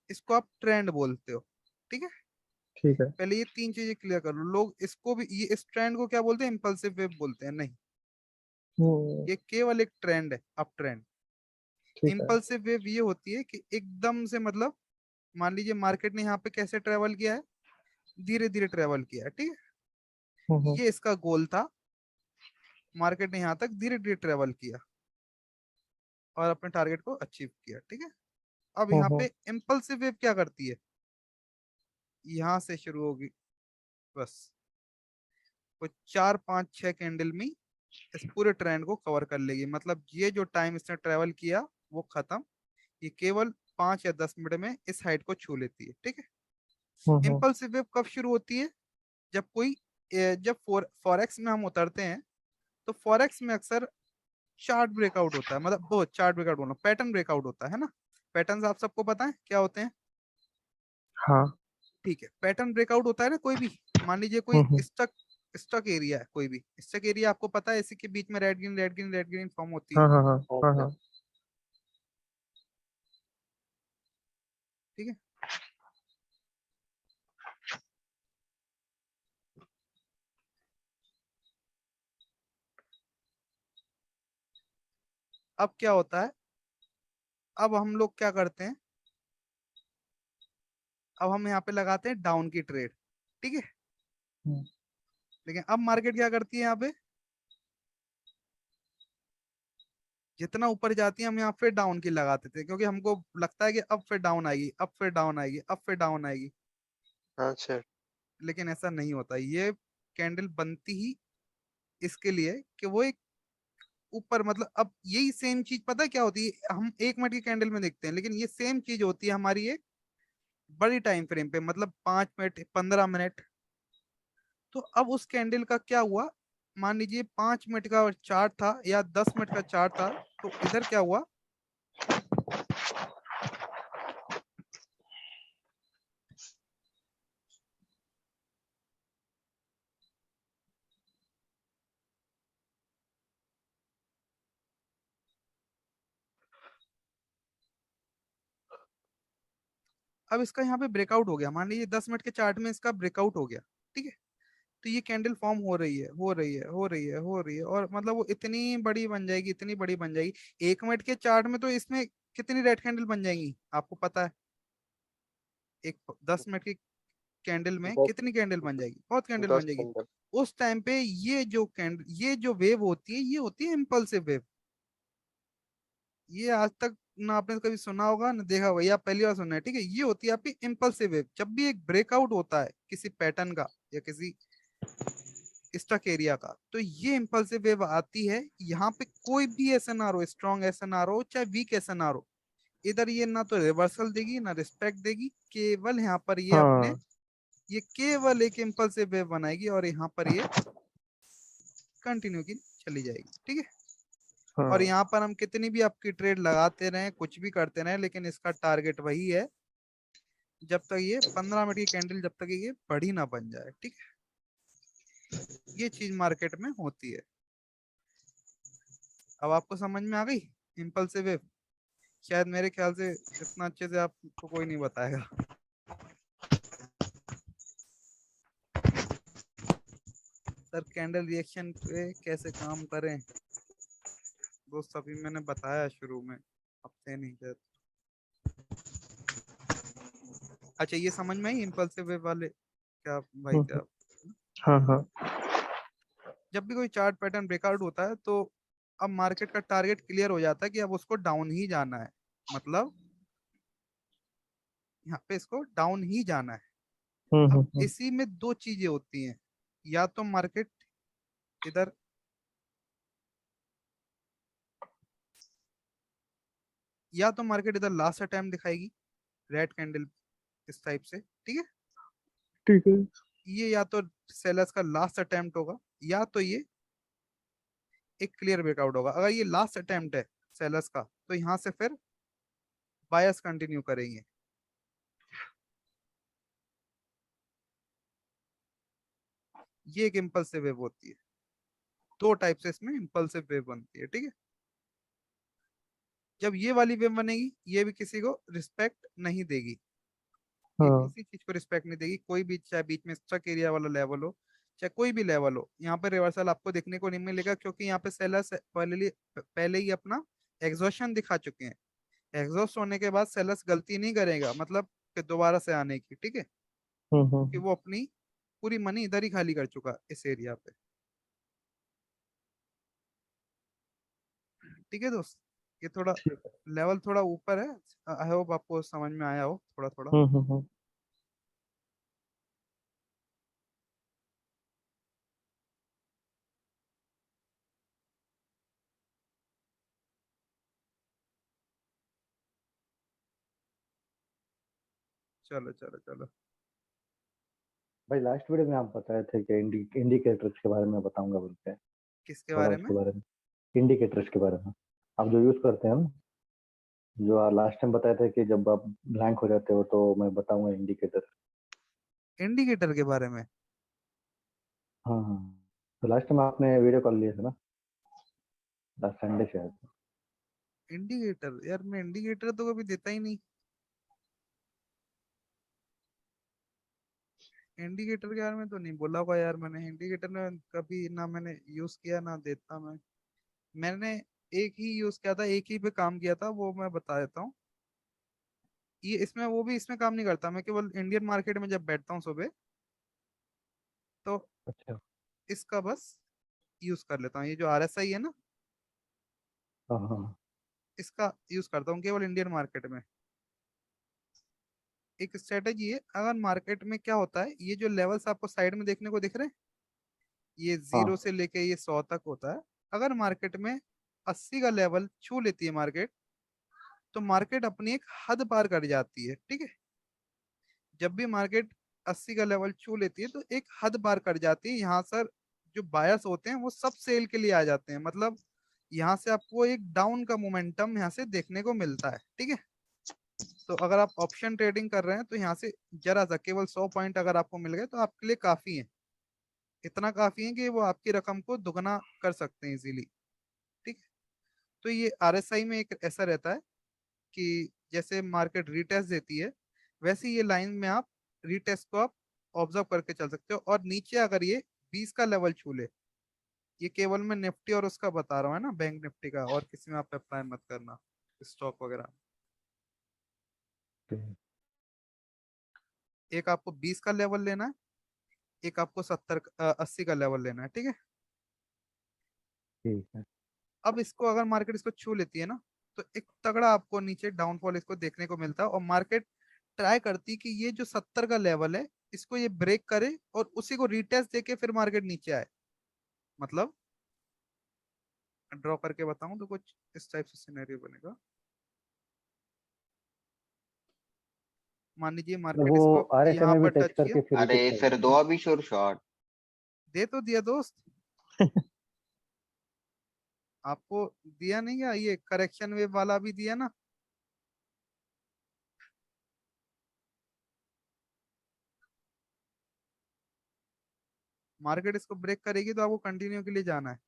इसको आप ट्रेंड बोलते हो, ठीक है। ठीक है। पहले ये तीन चीजें क्लियर कर लो, लोग इसको भी, ये इस ट्रेंड को क्या बोलते हैं, इम्पल्सिव वेव बोलते हैं, नहीं, ये केवल एक ट्रेंड है, अप ट्रेंड। ठीक है। इम्पल्सिव वेव ये होती है कि एकदम से, मतलब मान लीजिए मार्केट ने यहाँ पे कैसे ट्रेवल किया है, धीरे धीरे ट्रेवल किया है, ठीक है, हम्म। ये इसका गोल था, मार्केट ने यहाँ तक धीरे धीरे ट्रेवल किया और अपने टारगेट को अचीव किया, ठीक है। अब यहाँ हम्म। पे इम्पल्सिव वेव क्या करती है, यहाँ से शुरू होगी, बस वो 4 5 6 कैंडल में इस पूरे ट्रेंड को कवर कर लेगी, मतलब ये जो टाइम इसने ट्रेवल किया वो खत्म, ये केवल 5 या 10 मिनट में इस हाइट को छू लेती है, ठीक है। हम्म। इम्पल्सिव वेव कब शुरू होती है, जब कोई जब फॉरेक्स में हम उतरते हैं, तो फॉरेक्स में अक्सर चार्ट ब्रेकआउट होता है, मतलब वो चार्ट ब्रेकआउट बोलो, पैटर्न ब्रेकआउट होता है ना। पैटर्न्स आप सबको पता है क्या होते हैं, हाँ। ठीक है। पैटर्न ब्रेकआउट होता है ना, कोई भी, मान लीजिए कोई हम्म। स्टक, स्टक एरिया है, कोई भी स्टक एरिया आपको पता है, इसी के बीच में red green red green red green form होती है, हाँ हाँ हाँ हाँ Okay. हाँ। ठीक है। अब क्या होता है, अब हम लोग क्या करते हैं, अब हम यहाँ पे लगाते हैं डाउन की ट्रेड, ठीक है। हम्म। लेकिन अब मार्केट क्या करती है, यहाँ पे जितना ऊपर जाती है हम यहाँ पे डाउन की लगाते थे, क्योंकि हमको लगता है कि अब फिर डाउन आएगी, अब फिर डाउन आएगी, अब फिर डाउन आएगी, हाँ सर। लेकिन ऐसा नहीं होता। ये कैंडल बनती ही इसके लिए कि वो एक ऊपर, मतलब अब यही सेम चीज पता है क्या होती है, हम 1 मिनट की कैंडल में देखते हैं, लेकिन ये सेम चीज होती है हमारी एक बड़ी टाइम फ्रेम पे, मतलब 5 मिनट 15 मिनट। तो अब उस कैंडल का क्या हुआ, मान लीजिए 5 मिनट का चार्ट था या 10 मिनट का चार्ट था, तो इधर क्या हुआ, अब इसका यहाँ पे ब्रेकआउट हो गया, मान लीजिए 10 मिनट के चार्ट में इसका ब्रेकआउट हो गया, ठीक है। तो ये कैंडल फॉर्म हो रही है, हो रही है, हो रही है, हो रही है, और मतलब वो इतनी बड़ी बन जाएगी, इतनी बड़ी बन जाएगी। 1 मिनट के चार्ट में तो इसमें कितनी रेड कैंडल बन जाएंगी आपको पता है, एक 10 मिनट की कैंडल में दस कितनी कैंडल बन जाएगी, बहुत कैंडल दस बन जाएगी। कैंडल। उस टाइम पे ये जो कैंडल, ये जो वेव होती है, ये होती है इम्पल्सिव वेव। ये आज तक ना आपने कभी सुना होगा ना देखा होगा, या पहली बार सुना है, ठीक है। ये होती है आपकी इम्पल्सिव वेव। जब भी एक ब्रेकआउट होता है किसी पैटर्न का या किसी स्टक एरिया का, तो ये इम्पल्सिव वेव आती है। यहाँ पे कोई भी एसएनआर हो, स्ट्रॉन्ग एसएनआर हो चाहे वीक एसएनआर हो, इधर ये ना तो रिवर्सल देगी ना रिस्पेक्ट देगी, केवल यहाँ पर ये अपने, हाँ ये केवल एक इम्पल्सिव वेव बनाएगी और यहाँ पर ये कंटिन्यू की चली जाएगी, ठीक है। और हाँ। यहाँ पर हम कितनी भी आपकी ट्रेड लगाते रहे, कुछ भी करते रहे, लेकिन इसका टारगेट वही है, जब तक ये 15 मिनट की कैंडल, जब तक ये बड़ी ना बन जाए, ठीक है। ये चीज मार्केट में होती है। अब आपको समझ में आ गई इम्पल्सिव वेव, शायद मेरे ख्याल से इतना अच्छे से आपको कोई नहीं बताएगा। सर कैंडल रिएक्शन पे कैसे काम करें, दोस्त अभी मैंने बताया शुरू में, हफ्ते नहीं शायद। अच्छा ये समझ में आई इम्पल्सिव वेव वाले, क्या भाई हम्म। क्या, हाँ हाँ। जब भी कोई चार्ट पैटर्न ब्रेकआउट होता है, तो अब मार्केट का टारगेट क्लियर हो जाता है कि अब उसको डाउन ही जाना है, मतलब यहाँ पे इसको डाउन ही जाना है। अब हम्म। इसी में दो चीजें होती हैं, या तो मार्केट इधर या तो मार्केट इधर लास्ट अटेम्प्ट दिखाएगी रेड कैंडल इस टाइप से, ठीक है। ठीक है। ये या तो सेलर्स का लास्ट अटेम्प्ट होगा, या तो ये एक क्लियर ब्रेकआउट होगा। अगर ये लास्ट अटेम्प्ट है सेलर्स का, तो यहाँ से फिर बायर्स कंटिन्यू करेंगे। ये एक इम्पल्सिव वेव होती है। दो टाइप से इसमें इम्पल्सिव वेव बनती है, ठीक है। जब ये वाली वेव बनेगी, ये भी किसी को रिस्पेक्ट नहीं देगी, ये हाँ। किसी चीज को रिस्पेक्ट नहीं देगी, कोई भी, चाहे बीच में स्ट्रक एरिया वाला लेवल हो, चाहे कोई भी लेवल हो। यहाँ पे रिवर्सल आपको देखने को नहीं मिलेगा, क्योंकि यहाँ पे सेलर्स पहले ही अपना एग्जॉशन दिखा चुके हैं। एग्जॉस्ट होने के बाद सेलर्स गलती नहीं करेगा, मतलब कि दोबारा से आने की, ठीक है, कि वो अपनी पूरी मनी इधर ही खाली कर चुका इस एरिया पे, ठीक है दोस्त। ये थोड़ा ठीक है। लेवल थोड़ा ऊपर है, आई होप आपको समझ में आया हो थोड़ा थोड़ा। हम्म। चलो चलो चलो। भाई लास्ट वीडियो में आप बताए थे कि इंडिकेटर्स के बारे में बताऊंगा बोलते हैं, किसके थोड़ा बारे में? उसके बारे में, इंडिकेटर्स के बारे में आप जो यूज करते हैं ना, जो आप लास्ट टाइम बताए थे कि जब आप ब्लैंक हो जाते हो तो मैं बताऊंगा इंडिकेटर। इंडिकेटर के बारे में? हाँ हाँ, तो लास्ट टाइम आपने वीडियो कॉल लिया था ना, लास्ट संडे शायद। इंडिकेटर? यार मैं इंडिकेटर तो कभी देता ही नहीं। इंडिकेटर के बारे में तो नहीं बोला होगा यार मैंने। इंडिकेटर में कभी ना मैंने यूज किया ना देता मैं। मैंने एक ही यूज किया था, एक ही पे काम किया था, वो मैं बता देता हूँ। ये इसमें, वो भी इसमें काम नहीं करता। मैं केवल इंडियन मार्केट में जब बैठता हूँ सुबह, तो अच्छा। इसका बस यूज कर लेता हूँ। ये जो RSI है ना, हाँ हाँ। इसका यूज करता हूँ केवल इंडियन मार्केट में। एक स्ट्रेटेजी है, अगर मार्केट में क्या होता है, ये जो लेवल्स आपको साइड में देखने को दिख रहे हैं, ये 0 हाँ से लेके ये 100 तक होता है। अगर मार्केट में 80 का लेवल छू लेती है मार्केट, तो मार्केट अपनी एक हद पार कर जाती है, ठीक है। जब भी मार्केट 80 का लेवल छू लेती है, तो एक हद पार कर जाती है। यहाँ सर जो बायर्स होते हैं वो सब सेल के लिए आ जाते हैं, मतलब यहाँ से आपको एक डाउन का मोमेंटम यहाँ से देखने को मिलता है, ठीक है। तो अगर आप ऑप्शन ट्रेडिंग कर रहे हैं, तो यहाँ से जरा सा केवल 100 पॉइंट अगर आपको मिल गए, तो आपके लिए काफी है। इतना काफी है कि वो आपकी रकम को दुगना कर सकते हैं इजीली, ठीक है। तो ये RSI में एक ऐसा रहता है कि जैसे मार्केट रीटेस्ट देती है, वैसे ये लाइन में आप रीटेस्ट को आप ऑब्जर्व करके चल सकते हो। और नीचे अगर ये 20 का लेवल छू ले, ये केवल मैं निफ्टी और उसका बता रहा हूँ, है ना, बैंक निफ्टी का, और किसी में आप अप्लाई मत करना, स्टॉक वगैरह। ठीक एक आपको 20 का लेवल लेना है, एक आपको 80 का लेवल लेना है, ठीक है। ठीक है। अब इसको अगर मार्केट इसको छू लेती है ना, तो एक तगड़ा आपको नीचे डाउनफॉल इसको देखने को मिलता है। और मार्केट ट्राई करती कि ये जो 70 का लेवल है, इसको ये ब्रेक करे और उसी को रीटेस्ट देके फिर मार्केट नीचे आए। मतलब ड्रॉ करके बताऊं तो कुछ इस टाइप से सिनेरियो बनेगा। मान लीजिए तो मार्केट वो इसको RSI यहाँ में भी पर टच टच किया, करके फिर अरे रिटेस्ट फिर करेगा। दो अभी श्योर शॉट। दे तो दिया दोस्त। आपको दिया नहीं क्या? ये करेक्शन वेव वाला भी दिया ना। मार्केट इसको ब्रेक करेगी तो आपको कंटिन्यू के लिए जाना है।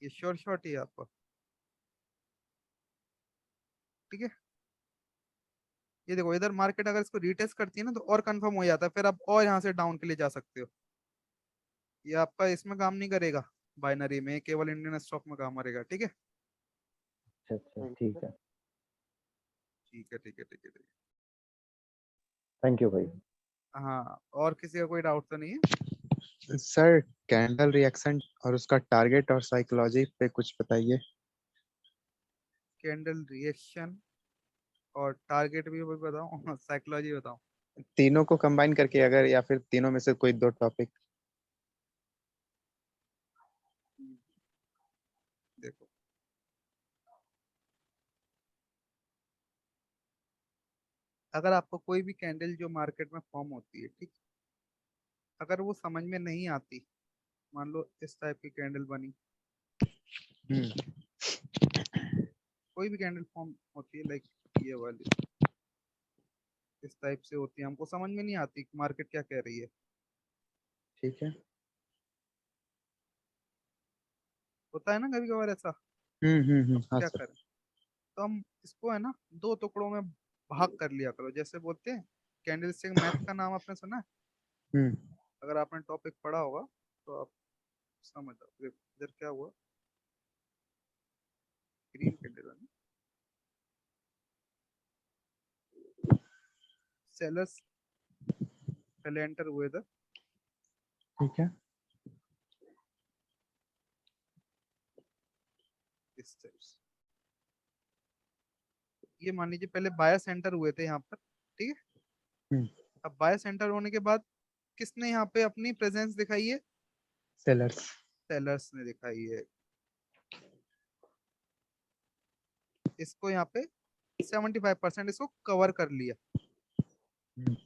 ये श्योर शॉट ही है आपको, ठीक है। ये देखो, इधर मार्केट अगर इसको रिटेस्ट करती है ना, तो और कंफर्म हो जाता है, फिर आप और यहाँ से डाउन के लिए जा सकते हो। ये आपका इसमें काम नहीं करेगा, बाइनरी में, केवल इंडियन स्टॉक में काम करेगा, ठीक है। अच्छा अच्छा, ठीक है। ठीक है ठीक है ठीक है ठीक थैंक यू भाई। है। हाँ, और किसी का कोई डाउट तो नहीं है? सर कैंडल रिएक्शन और उसका टारगेट और साइकोलॉजी पे कुछ बताइए। कैंडल रिएक्शन और टारगेट भी बताऊं? साइकोलॉजी बताऊं? तीनों को कंबाइन करके अगर, या फिर तीनों में से कोई दो टॉपिक। देखो अगर आपको कोई भी कैंडल जो मार्केट में फॉर्म होती है, ठीक, अगर वो समझ में नहीं आती, मान लो इस टाइप की कैंडल बनी, कोई भी कैंडल फॉर्म होती है लाइक ये वाली इस टाइप से होती है, हमको समझ में नहीं आती मार्केट क्या कह रही है, ठीक है। होता है ना कभी कभार ऐसा, हाँ क्या सर। करें? तो हम इसको है ना दो टुकड़ों में भाग कर लिया करो, जैसे बोलते हैं कैंडल स्टिक मैथ का नाम आपने सुना है? हम्म अगर आपने टॉपिक पढ़ा होगा तो आप समझ जाओ। देखो इधर क्या हुआ, ग्रीन कैंडल है, सेलर्स पहले एंटर हुए इधर, ठीक है। इस टाइप से, ये मान लीजिए पहले बायर्स एंटर हुए थे यहाँ पर, ठीक है। हम्म अब बायर्स एंटर होने के बाद किसने यहाँ पे अपनी प्रेजेंस दिखाई है? सेलर्स। सेलर्स ने दिखाई है। इसको यहाँ पे 75% इसको कवर कर लिया,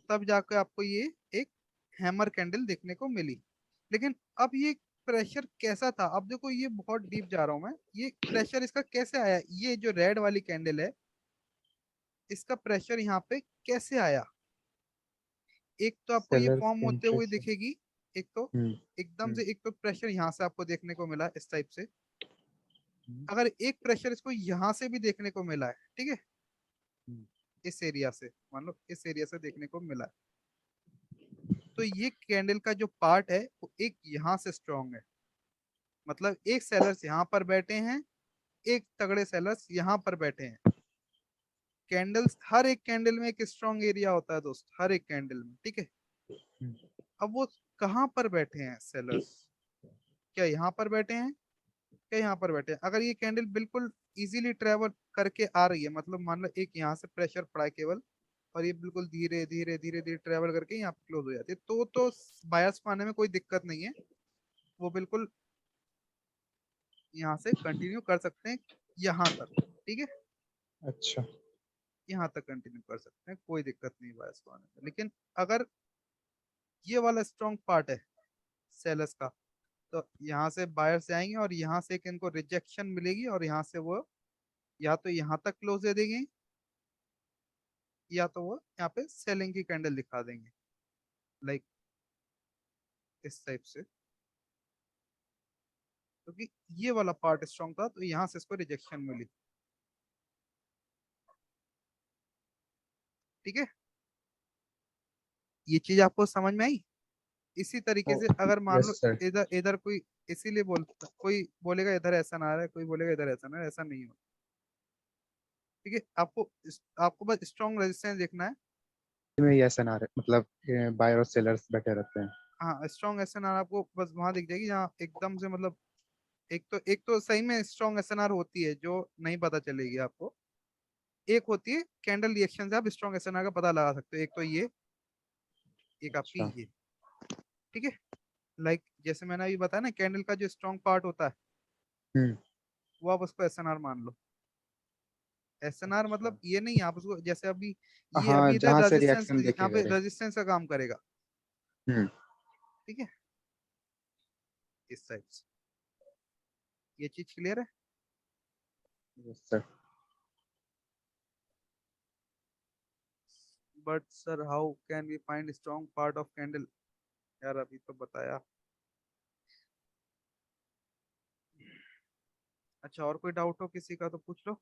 तब जाकर आपको ये एक हैमर कैंडल देखने को मिली। लेकिन अब ये प्रेशर कैसा था? अब देखो ये बहुत डीप जा रहा हूं मैं, ये प्रेशर इसका कैसे आया? ये जो रेड वाली कैंडल है इसका प्रेशर यहाँ पे कैसे आया? एक तो आपको ये सेलर्स फॉर्म के होते हुए इंटरेस्ट से। दिखेगी, एक तो एकदम हम्म से, एक तो प्रेशर यहाँ से आपको देखने को मिला इस टाइप से, हम्म, अगर एक प्रेशर इसको यहाँ से भी देखने को मिला है, ठीक है, हम्म, इस एरिया से, मान लो इस एरिया से देखने को मिला है, तो ये कैंडल का जो पार्ट है वो एक यहाँ से स्ट्रांग है, मतलब एक सेलर्स यहाँ पर बैठे हैं, एक तगड़े सेलर्स यहाँ पर बैठे हैं। कैंडल्स, हर एक कैंडल में एक स्ट्रांग एरिया होता है दोस्त, हर एक कैंडल में, ठीक है। हम्म, अब वो कहाँ पर बैठे हैं सेलर्स? क्या यहाँ पर बैठे हैं? क्या यहाँ पर बैठे हैं? अगर ये कैंडल बिल्कुल इजीली ट्रेवल करके आ रही है, मतलब मान लो एक यहाँ से प्रेशर पड़ा है केवल, और ये बिल्कुल धीरे धीरे धीरे धीरे ट्रेवल करके यहाँ पे क्लोज हो जाती है, तो बायस पाने में कोई दिक्कत नहीं है, वो बिल्कुल यहाँ से कंटिन्यू कर सकते हैं यहाँ तक, ठीक है, अच्छा। यहाँ तक कंटिन्यू कर सकते हैं, कोई दिक्कत नहीं बायस पाने में। लेकिन अगर ये वाला स्ट्रॉन्ग पार्ट है सेलर्स का, तो यहाँ से बायर्स जाएंगे और यहाँ से एक इनको रिजेक्शन मिलेगी, और यहाँ से वो या तो यहाँ तक क्लोज दे देंगे, या तो वो यहाँ पे सेलिंग की कैंडल दिखा देंगे, लाइक इस टाइप से, क्योंकि ये वाला पार्ट स्ट्रॉन्ग था तो यहाँ से इसको रिजेक्शन मिली, ठीक है। ये चीज आपको समझ में आई? इसी तरीके से अगर मान लो यस सर। इधर इधर कोई, इसीलिए कोई बोलेगा इधर ऐसा ना आ रहा है, कोई बोलेगा इधर ऐसा ना, ऐसा नहीं हो, ठीक है। आपको बस स्ट्रॉन्ग रेजिस्टेंस देखना है। में ये ऐसा ना रहे, मतलब बायर और सेलर्स बैठे रहते हैं। हाँ, स्ट्रॉन्ग एसएनआर आपको बस वहां दिख जाएगी जहाँ एकदम से, मतलब एक तो सही में स्ट्रॉन्ग एसएनआर होती है जो नहीं पता चलेगी आपको, एक होती है कैंडल रिएक्शन से आप स्ट्रॉन्ग एसएनआर का पता लगा सकते हो, एक तो ये, एक आपकी अच्छा। ये, ठीक है। लाइक जैसे मैंने अभी बताया ना, कैंडल का जो स्ट्रॉन्ग पार्ट होता है हम्म वो आप उसको एसएनआर मान लो। एसएनआर अच्छा। मतलब ये नहीं, आप उसको जैसे अभी ये हाँ, अभी इधर जहाँ से रेजिस्टेंस, रिएक्शन यहाँ देखेगा पे रे। रेजिस्टेंस का काम करेगा, हम्म ठीक है, इस टाइप से। ये चीज क्लियर है? Yes sir. But sir how can we find strong part of candle? यार अभी तो बताया। अच्छा, और कोई डाउट हो किसी का तो पूछ लो।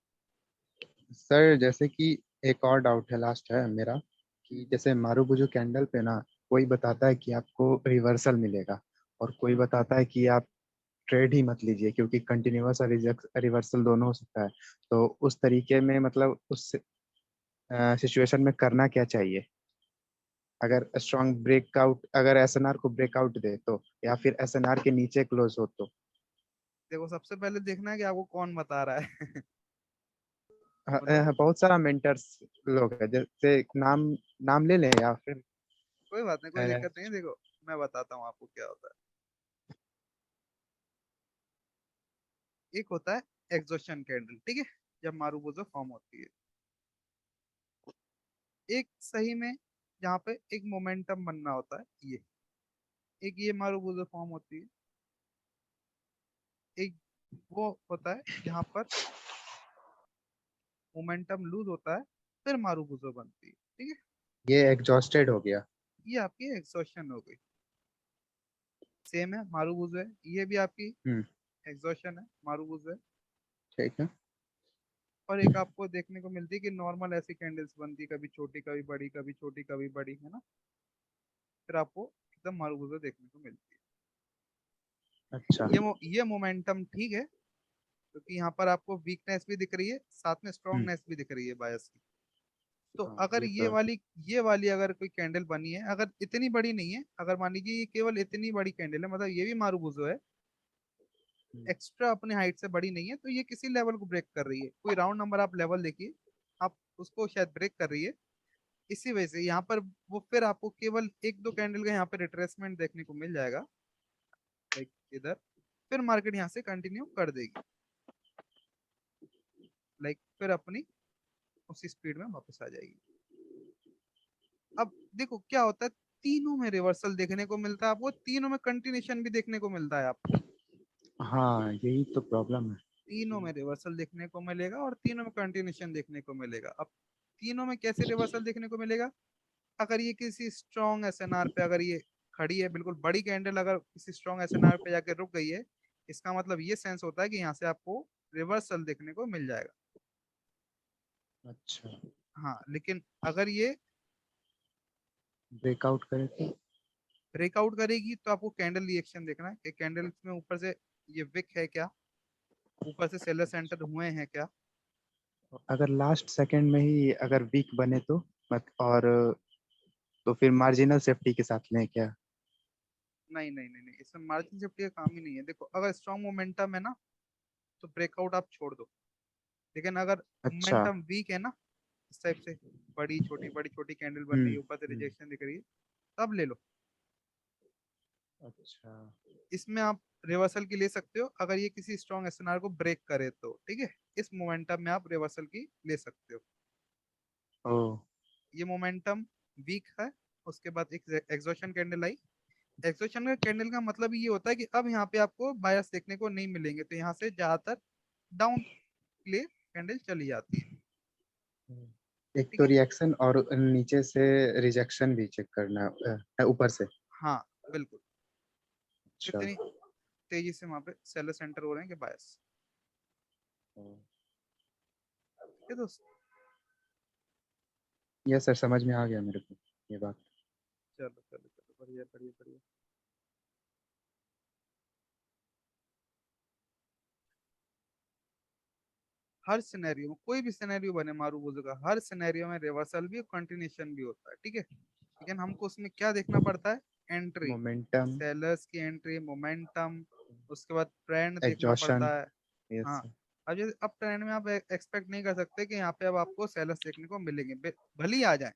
सर जैसे कि एक और डाउट है, लास्ट है मेरा, कि जैसे मारूबुजू कैंडल पे ना कोई बताता है कि आपको रिवर्सल मिलेगा, और कोई बताता है कि आप ट्रेड ही मत लीजिए क्योंकि कंटिन्यूअस और रिवर्सल दोनों हो सकता है। तो उस तरीके में, मतलब उस सिचुएशन में करना क्या चाहिए? अगर स्ट्रॉन्ग ब्रेकआउट, अगर एसएनआर को ब्रेकआउट दे तो, या फिर एसएनआर के नीचे क्लोज हो तो? देखो सबसे पहले देखना है कि आपको कौन बता रहा है। मतलब बहुत सारा मेंटर्स लोग हैं, जैसे नाम नाम ले लें या फिर कोई बात नहीं, कोई अ, दिक्कत नहीं है। देखो मैं बताता हूँ आपको क्या होता है। एक होता है एग्जॉशन कैंडल, ठीक है, जब मारूबुजो फॉर्म होती है। एक सही में जहाँ पे एक मोमेंटम बनना होता है, ये एक ये मारूबुजो फॉर्म होती है। एक वो होता है जहाँ पर मोमेंटम लूज होता है, फिर मारूबुजो बनती है, ठीक है। ये एग्जॉस्टेड हो गया। ये आपकी एग्जॉशन हो गई। सेम है, मारूबुजो है, ये भी आपकी हम्म। एग्जॉशन है, मारूबुजो है। ठीक है। और एक आपको देखने को मिलती है कि नॉर्मल ऐसी कैंडल्स बनती है, कभी छोटी कभी बड़ी, कभी छोटी कभी बड़ी, है ना। फिर आपको एकदम मारूबुजो देखने को मिलती अच्छा। है। ये मोमेंटम ठीक है, क्योंकि यहाँ पर आपको वीकनेस भी दिख रही है, साथ में हम्म। स्ट्रांगनेस भी दिख रही है बायस की। तो हाँ, अगर ये तो है। ये वाली अगर कोई कैंडल बनी है, अगर इतनी बड़ी नहीं है, अगर मान लीजिए ये केवल इतनी बड़ी कैंडल है, मतलब ये भी मारूबुजो है, एक्स्ट्रा अपने हाइट से बड़ी नहीं है, तो ये किसी लेवल को ब्रेक कर रही है। कोई राउंड नंबर आप लेवल देखिए, आप उसको शायद ब्रेक कर रही है। इसी वजह से यहाँ पर वो फिर आपको केवल एक दो कैंडल का यहाँ पे रिट्रेसमेंट देखने को मिल जाएगा, लाइक इधर। फिर मार्केट यहाँ से कंटिन्यू कर देगी, लाइक फिर अपनी उसी स्पीड में वापस आ जाएगी। अब देखो क्या होता है, तीनों में रिवर्सल देखने को मिलता है आपको, तीनों में कंटिन्यूशन भी देखने को मिलता है आपको। हाँ, यही तो प्रॉब्लम है। तीनों में रिवर्सल देखने को मिलेगा और तीनों में कंटिन्यूशन देखने को मिलेगा। अब तीनों में कैसे रिवर्सल देखने को मिलेगा, अगर ये किसी स्ट्रॉन्ग एसएनआर पे अगर ये खड़ी है, बिल्कुल बड़ी कैंडल अगर किसी स्ट्रॉन्ग एसएनआर पे जाके रुक गई है, इसका मतलब ये सेंस होता है कि यहाँ से आपको रिवर्सल देखने को मिल जाएगा। अच्छा। हाँ, लेकिन अगर ये ब्रेकआउट करे तो? ब्रेकआउट करेगी तो आपको कैंडल रिएक्शन देखना है कि कैंडल में ऊपर से ये विक है क्या, ऊपर से सेलर सेंटर हुए हैं क्या। अगर लास्ट सेकंड में ही अगर वीक बने तो मत, और तो फिर मार्जिनल सेफ्टी के साथ लें क्या? नहीं नहीं नहीं नहीं, इसमें मार्जिन सेफ्टी का काम ही नहीं है। देखो अगर स्ट्रॉन्ग मोमेंटम है ना, तो ब्रेकआउट आप छोड़ दो। लेकिन अगर अच्छा। मोमेंटम वीक है ना, इस टाइप से बड़ी छोटी कैंडल बन रही हम्म। है, ऊपर से हम्म। रिजेक्शन दिख रही है, तब ले लो। अच्छा। इसमें आप रिवर्सल की ले सकते हो अगर ये किसी स्ट्रॉन्ग एसएनआर को ब्रेक करे तो, ठीक है। इस मोमेंटम में आप रिवर्सल की ले सकते हो। ओ। ये मोमेंटम वीक है, उसके बाद एक एग्जॉशन कैंडल आई। एग्जॉशन का कैंडल का मतलब ये होता है कि अब यहाँ पे आपको बायस देखने को नहीं मिलेंगे, तो यहाँ से ज्यादातर डाउन के लिए कैंडल चली जाती है, एक ठीक तो है। रिएक्शन और नीचे से रिजेक्शन भी चेक करना ऊपर से। हाँ बिल्कुल, अच्छा। कितनी तेजी से वहां पे सेलर सेंटर हो रहे हैं कि बायस, ठीक है दोस्त। यस सर, समझ में आ गया मेरे को ये बात। चलो चलो चलो, बढ़िया बढ़िया बढ़िया। हर सिनेरियो में, कोई भी सिनेरियो बने मारूबुजो का, हर सिनेरियो में रिवर्सल भी और कंटिन्यूशन भी होता है, ठीक है। लेकिन हमको उसमें क्या देखना पड़ता है, एंट्री, मोमेंटम। सेलर्स की एंट्री, मोमेंटम, उसके बाद ट्रेंड देखना एग्जॉशन। पड़ता है। यस हाँ, सर। अब जैसे अब ट्रेंड में आप एक्सपेक्ट नहीं कर सकते कि यहाँ पे अब आपको सेलर्स देखने को मिलेंगे, भले ही आ जाए,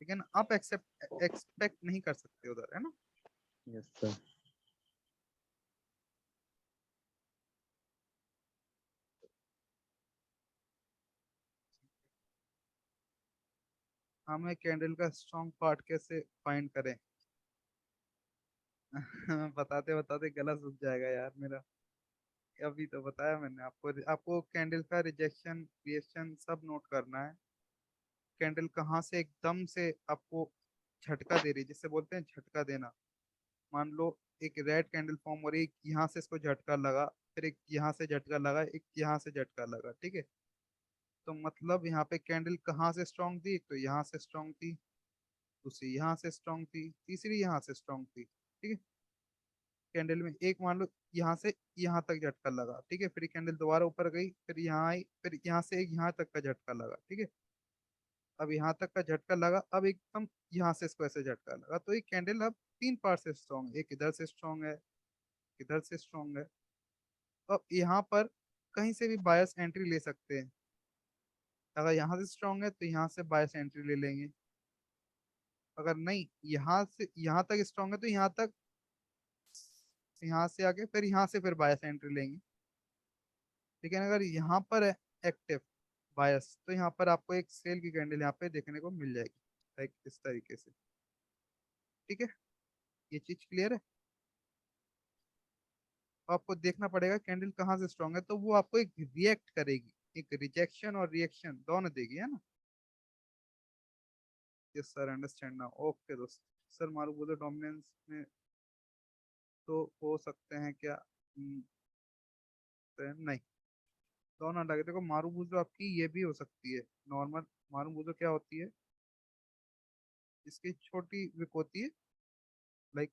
लेकिन आप एक्सपेक्ट नहीं कर सकते उधर, है ना। Yes sir. हमें कैंडल का स्ट्रॉन्ग पार्ट कैसे फाइंड करें। बताते बताते गला सूख जाएगा यार मेरा। अभी तो बताया मैंने आपको, आपको कैंडल का रिजेक्शन रिएक्शन सब नोट करना है। कैंडल कहाँ से एकदम से आपको झटका दे रही है, जिससे बोलते हैं झटका देना। मान लो एक रेड कैंडल फॉर्म हो रही है, एक यहाँ से इसको झटका लगा, फिर एक यहाँ से झटका लगा, एक यहाँ से झटका लगा, ठीक है। तो मतलब यहाँ पे कैंडल कहाँ से स्ट्रांग थी, एक तो यहाँ से स्ट्रांग थी, दूसरी यहाँ से स्ट्रांग थी, तीसरी यहाँ से स्ट्रांग थी, ठीक है। कैंडल में एक मान लो यहाँ से यहाँ तक झटका लगा, ठीक है, फिर कैंडल दोबारा ऊपर गई, फिर यहाँ आई, फिर यहाँ से एक यहाँ तक का झटका लगा, ठीक है। अब यहाँ तक का झटका लगा, अब एकदम यहाँ से इसको ऐसे झटका लगा, तो ये कैंडल अब तीन पार्ट से स्ट्रॉन्ग है, एक इधर से स्ट्रॉन्ग है, इधर से स्ट्रॉन्ग है। तो अब यहाँ पर कहीं से भी बायस एंट्री ले सकते हैं। अगर यहाँ से स्ट्रॉन्ग है तो यहाँ से बायस एंट्री ले लेंगे। अगर नहीं, यहाँ से यहाँ तक स्ट्रॉन्ग है तो यहाँ से आके फिर यहाँ से फिर बायस एंट्री लेंगे। लेकिन अगर यहाँ पर है एक्टिव बायस, तो यहाँ पर आपको एक सेल की कैंडल यहाँ पे देखने को मिल जाएगी, लाइक इस तरीके से। ठीक है, ये चीज क्लियर है। तो आपको देखना पड़ेगा कैंडल कहाँ से स्ट्रांग है, तो वो आपको एक रिएक्ट करेगी, एक रिजेक्शन और रिएक्शन दोनों देगी, है ना। Yes sir, understand now. Okay दोस्त। सर मारुबुदो डोमिनेंस में तो हो सकते हैं क्या? तो नहीं, दोनों अलग है। देखो मारुबुदो आपकी ये भी हो सकती है नॉर्मल। मारुबुदो क्या होती है, इसकी छोटी विक होती है, लाइक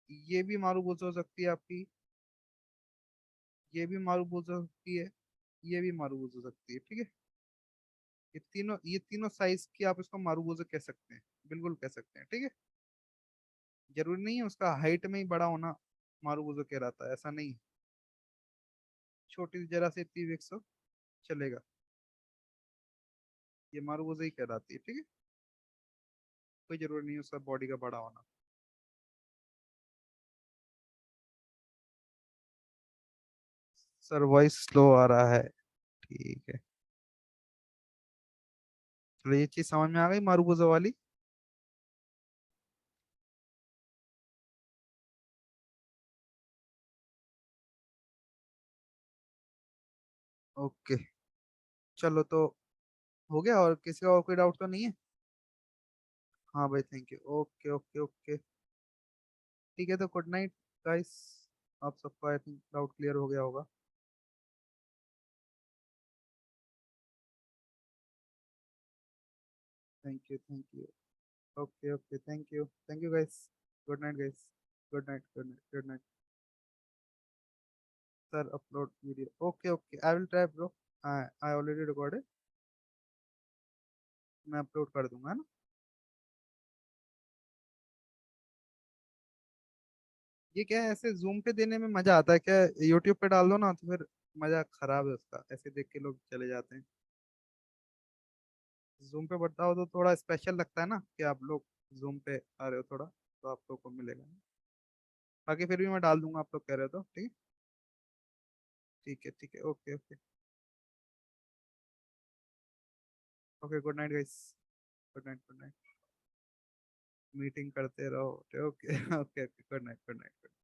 ये भी मारुबुदो हो सकती है आपकी, ये भी मारुबुदो हो सकती है, ये भी मारुबुदो हो सकती है। ठीक है, ये तीनों साइज की आप इसको मारुबुदो कह सकते हैं, बिल्कुल कह सकते हैं। ठीक है, जरूरी नहीं है उसका हाइट में ही बड़ा होना मारुबुदो कहलाता है, ऐसा नहीं है। छोटी जरा सी इतनी विक्स हो चलेगा, ये मारुबुदो ही कहलाती है। ठीक है, कोई जरूरी नहीं है उसका बॉडी का बड़ा होना। सर वॉइस स्लो आ रहा है। ठीक है, चलो ये चीज समझ में आ गई मारुबुजो वाली। ओके, चलो तो हो गया, और किसी का और कोई डाउट तो नहीं है? हाँ भाई, thank you. Okay okay okay, ठीक है, तो गुड नाइट गाइस। आप सबका आई थिंक डाउट क्लियर हो गया होगा। Thank you. Okay okay, thank you guys. Good night guys. Good night, good night, good night. Sir upload video, okay okay, I will try bro. I already recorded, मैं upload कर दूंगा, है ना। ये क्या है, ऐसे जूम पे देने में मजा आता है क्या? यूट्यूब पे डाल दो ना तो फिर मजा खराब है उसका, ऐसे देख के लोग चले जाते हैं। जूम पे बताओ तो थोड़ा स्पेशल लगता है ना, कि आप लोग जूम पे आ रहे हो थोड़ा, तो आप लोग को मिलेगा। बाकी फिर भी मैं डाल दूंगा, आप लोग कह रहे हो तो ठीक है। ठीक है ठीक है, okay okay. Okay, good night guys. Good night, good night. Meeting करते रहो। Okay okay okay, good night, good night.